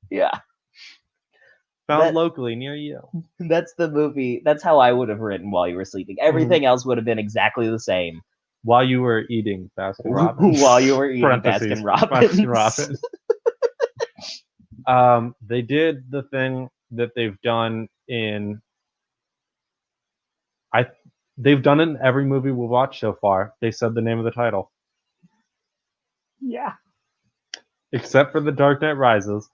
Yeah. Found locally near you. That's the movie. That's how I would have written While You Were Sleeping. Everything else would have been exactly the same. While you were eating Baskin-Robbins. While you were eating Baskin-Robbins. They did the thing that they've done they've done it in every movie we've watched so far. They said the name of the title. Yeah. Except for The Dark Knight Rises,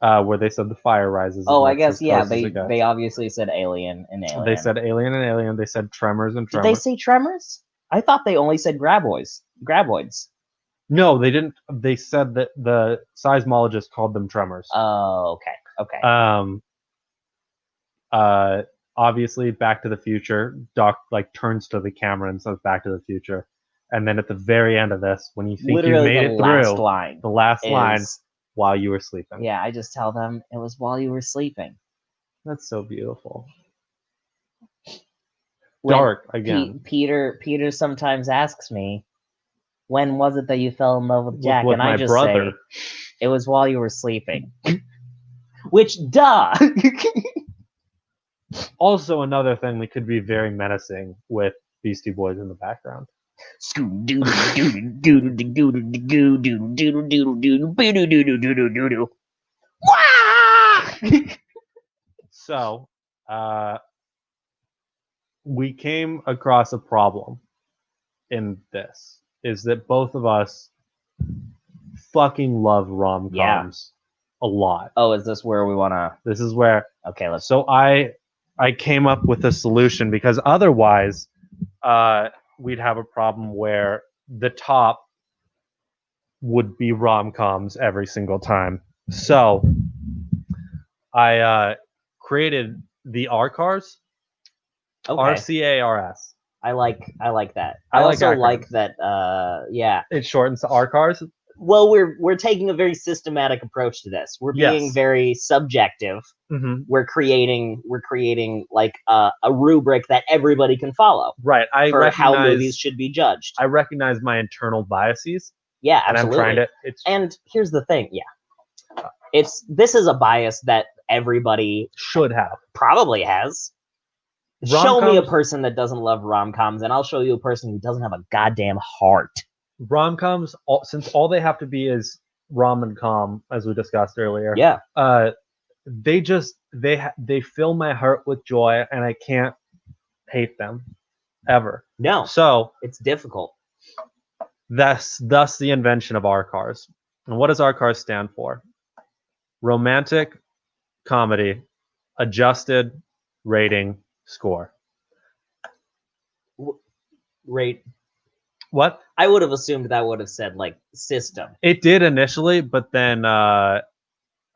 where they said The Fire Rises. Oh, I guess, yeah. They obviously said Alien and Alien. They said Alien and Alien. They said Tremors and Tremors. Did they say Tremors? I thought they only said graboids. No, they didn't. They said that the seismologist called them tremors. Oh, okay. Obviously, Back to the Future, Doc like turns to the camera and says "Back to the Future," and then at the very end of this, when you think Literally you made the it last through, line. the last line is, while you were sleeping. Yeah, I just tell them it was while you were sleeping. That's so beautiful. When Dark again. Peter sometimes asks me, when was it that you fell in love with Jack? With And I my just brother. say, it was while you were sleeping. Which, duh! Also, another thing that could be very menacing with Beastie Boys in the background. So, we came across a problem in this, is that both of us fucking love rom-coms a lot. Oh, is this where we want to... This is where... Okay, let's... So I came up with a solution, because otherwise we'd have a problem where the top would be rom-coms every single time. So I created the R-Cars. Okay. RCARS. I like that. I I like also acronyms. like that, yeah. It shortens to R-Cars. Well, we're taking a very systematic approach to this. We're being Yes. very subjective. Mm-hmm. We're creating like a rubric that everybody can follow. Right. For how movies should be judged. I recognize my internal biases. Yeah, And absolutely. I'm trying to... And here's the thing, yeah. This is a bias that everybody should have. Probably has. Rom-coms, show me a person that doesn't love rom-coms, and I'll show you a person who doesn't have a goddamn heart. Rom-coms, since all they have to be is rom and com, as we discussed earlier. Yeah. They fill my heart with joy, and I can't hate them ever. No. So it's difficult. Thus the invention of R-Cars. And what does R-Cars stand for? Romantic comedy, adjusted rating score. Rate. What? I would have assumed that would have said like system. It did initially, but then now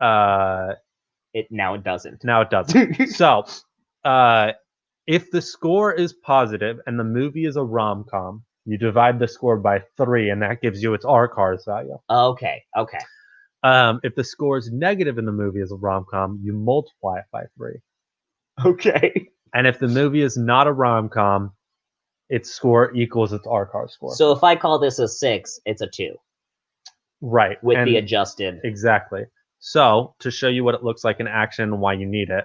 it doesn't. Now it doesn't. So, if the score is positive and the movie is a rom-com, you divide the score by 3, and that gives you its R-Cars value. Okay. If the score is negative and the movie is a rom-com, you multiply it by 3. Okay. And if the movie is not a rom-com, its score equals its R-Cars score. So if I call this a 6, it's a 2. Right. With the adjusted. Exactly. So, to show you what it looks like in action and why you need it,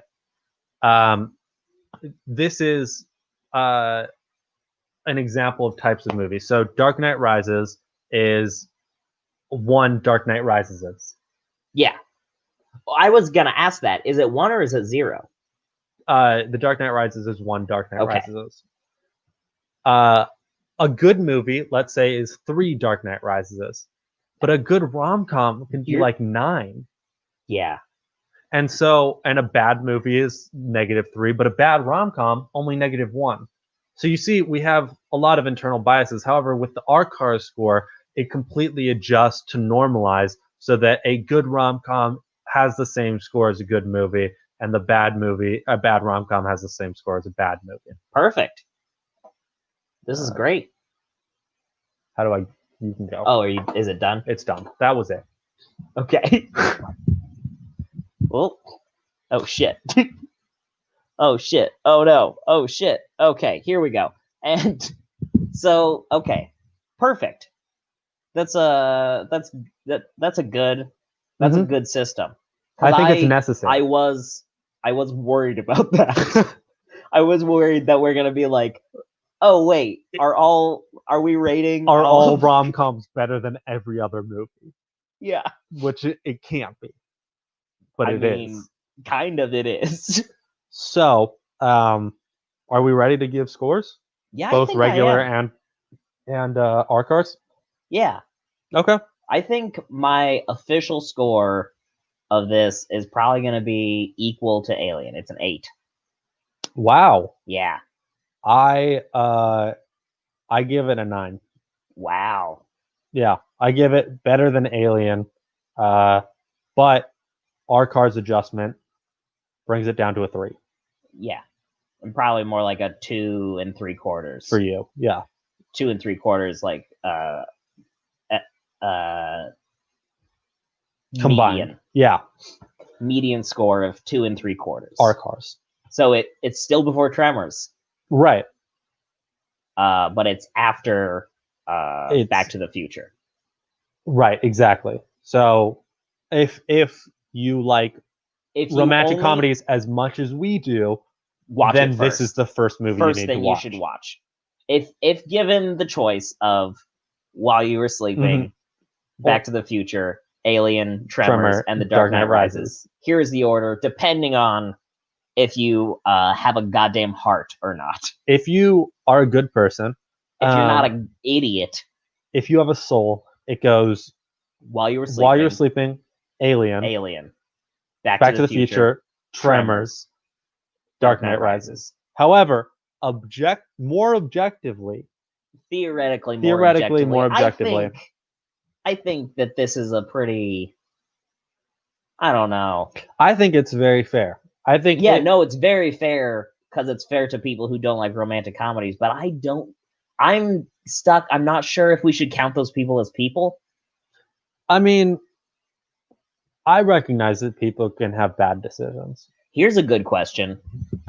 this is an example of types of movies. So, Dark Knight Rises is one Dark Knight Rises is. Yeah. I was going to ask that. Is it 1 or is it 0? The Dark Knight Rises is one Dark Knight Rises is. A good movie, let's say, is 3 Dark Knight Rises is. But a good rom-com can be like 9. Yeah. And a bad movie is -3, but a bad rom-com, only -1. So you see, we have a lot of internal biases. However, with the R-Cars score, it completely adjusts to normalize so that a good rom-com has the same score as a good movie, and a bad rom-com has the same score as a bad movie. Perfect. This is great. How do you can go. Oh, is it done? It's done. That was it. Okay. Well, oh shit. Oh shit. Oh no. Oh shit. Okay, here we go. And so, okay. Perfect. That's a good a good system. I think it's necessary. I was worried about that. I was worried that we're gonna be like, oh wait, are we rating all rom-coms better than every other movie? Yeah. Which it can't be. But I mean, kind of it is. So, are we ready to give scores? Yeah, both I think regular I am. and R-Cars? Yeah. Okay. I think my official score of this is probably going to be equal to Alien. It's an 8. Wow. Yeah. I I give it a 9. Wow. Yeah, I give it better than Alien, but our car's adjustment brings it down to a 3 Yeah. And probably more like a 2 3/4 for you. Yeah, 2 3/4, like combined. median. Yeah, Median score of 2 3/4. our cars. So it's still before Tremors, Right. but it's after It's- Back to the Future. Right, exactly. So if you like If you romantic only comedies as much as we do, watch then it this first. is the first movie First you need thing to you watch. should watch. If given the choice of While You Were Sleeping, Back to the Future, Alien, Tremors, and The Dark Knight Rises, here's the order, depending on if you have a goddamn heart or not. If you are a good person, If you're not an idiot, if you have a soul, it goes While You Were Sleeping, While You're Sleeping, Alien, Back to the Future, Tremors, Dark Knight Rises. However, more objectively, theoretically more objectively, I I think that this is a pretty, I don't know. think it's very fair. I think it's very fair because it's fair to people who don't like romantic comedies, but I'm stuck. I'm not sure if we should count those people as people. I mean, I recognize that people can have bad decisions. Here's a good question.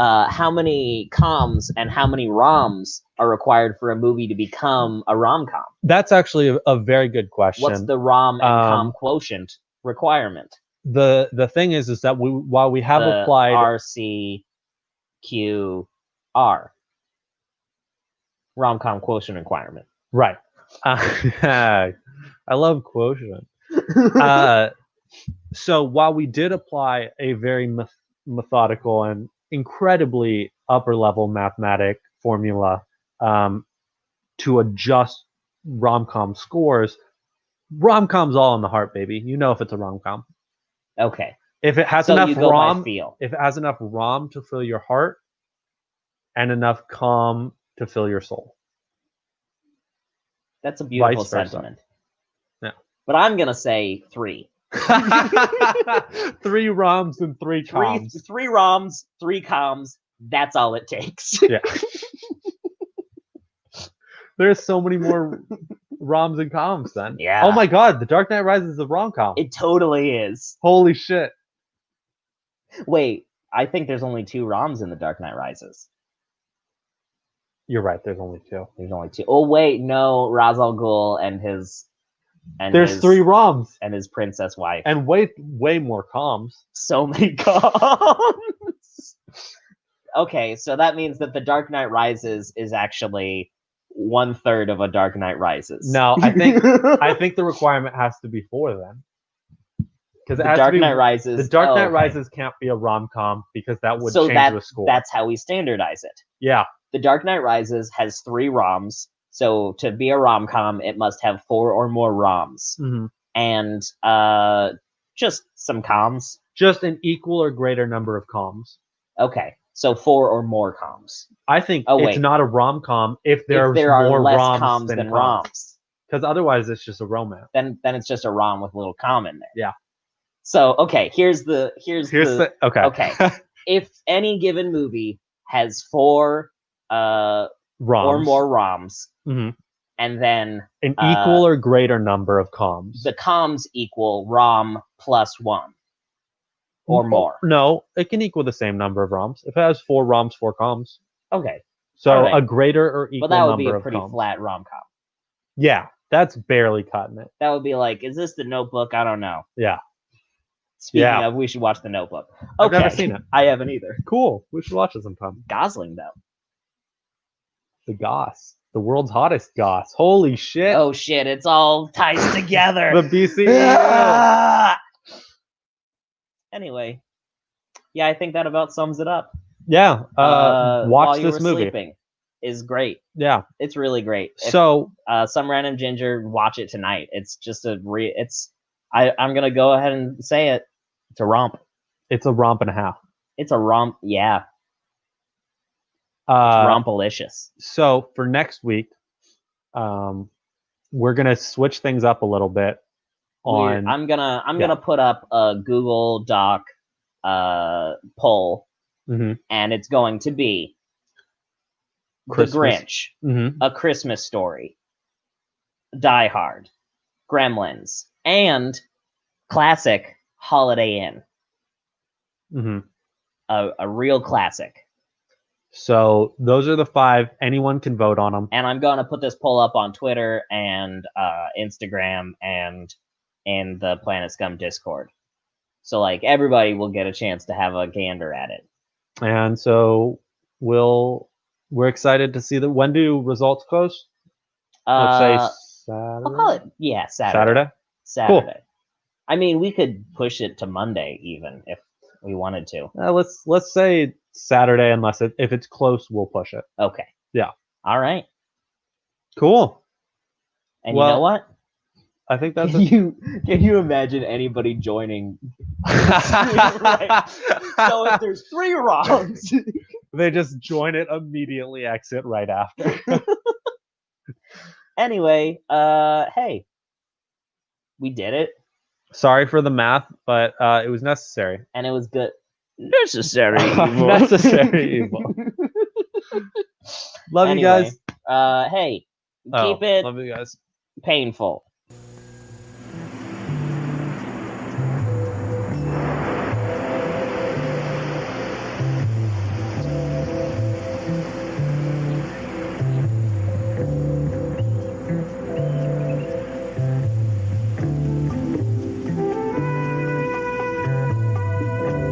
How many coms and how many roms are required for a movie to become a rom-com? That's actually a very good question. What's the rom and com quotient requirement? The thing is that while we have The applied RCQR, rom-com quotient requirement. Right. I love quotient. So while we did apply a very methodical and incredibly upper level mathematic formula to adjust rom-com scores, rom-com's all in the heart, baby. You know if it's a rom-com. Okay. If it has So enough you go by rom, feel. if it has enough rom to fill your heart and enough com to fill your soul. That's a beautiful Vice versa. sentiment. Yeah. But I'm gonna say 3. 3 roms and 3 coms. 3 roms, 3 coms. That's all it takes. Yeah. There's so many more roms and coms then. Yeah. Oh my god, The Dark Knight Rises is a rom-com. It totally is. Holy shit. Wait, I think there's only 2 roms in The Dark Knight Rises. You're right, there's only 2. There's only 2. Oh wait, no, Ra's al Ghul and his There's 3 roms and his princess wife. and way more coms. So many coms. Okay, so that means that The Dark Knight Rises is actually 1/3 of A Dark Knight Rises. No, I think the requirement has to be 4 then. Because The Dark Knight Rises. The Dark Knight Rises can't be a rom-com because that would change the score. That's how we standardize it. Yeah. The Dark Knight Rises has 3 roms, so to be a rom-com, it must have 4 or more roms. Mm-hmm. And just some coms. Just an equal or greater number of coms. Okay, so 4 or more coms. I think it's not a rom-com if there are more less roms coms than roms. Because otherwise, it's just a romance. Then it's just a rom with a little com in there. Yeah. So okay, here's the okay. Okay. If any given movie has 4 roms or more roms, mm-hmm. and then an equal or greater number of coms, the coms equal rom plus 1 or more. No, it can equal the same number of roms. If it has 4 roms, 4 coms. Okay. So a greater or equal number of coms. But that would be a pretty flat rom-com. Yeah, that's barely cutting it. That would be like, is this The Notebook? I don't know. Yeah. Speaking of, we should watch The Notebook. Okay. I've never seen it. I haven't either. Cool. We should watch it sometime. Gosling, though. The Goss. The world's hottest Goss. Holy shit. Oh, shit. It's all ties together. The BC. Anyway. Yeah, I think that about sums it up. Yeah. While watch You this Were movie. Sleeping is great. Yeah. It's really great. So, Some Random Ginger, watch it tonight. It's just I'm going to go ahead and say it. It's a romp. It's a romp and a half. It's a romp. Yeah. It's rompalicious. So for next week, We're gonna switch things up a little bit. I'm gonna put up a Google Doc poll, Mhm. and it's going to be Christmas. The Grinch, Mhm. A Christmas Story, Die Hard, Gremlins, and classic Holiday Inn. Mhm. A real classic. So those are the 5. Anyone can vote on them. And I'm gonna put this poll up on Twitter and Instagram and in the Planet Scum Discord. So like everybody will get a chance to have a gander at it. And so we're excited to see that. When do results close? Let's say Saturday. I'll call it Saturday. Saturday. Cool. I mean, we could push it to Monday even if we wanted to. Let's say Saturday, unless if it's close, we'll push it. Okay. Yeah. All right. Cool. And you know what? I think that's Can you imagine anybody joining? Right. So if there's 3 wrongs, they just join it immediately, exit right after. Anyway, hey, we did it. Sorry for the math, but it was necessary. And it was good. Necessary evil. Necessary evil. Love you guys. Hey, keep it love you guys. painful.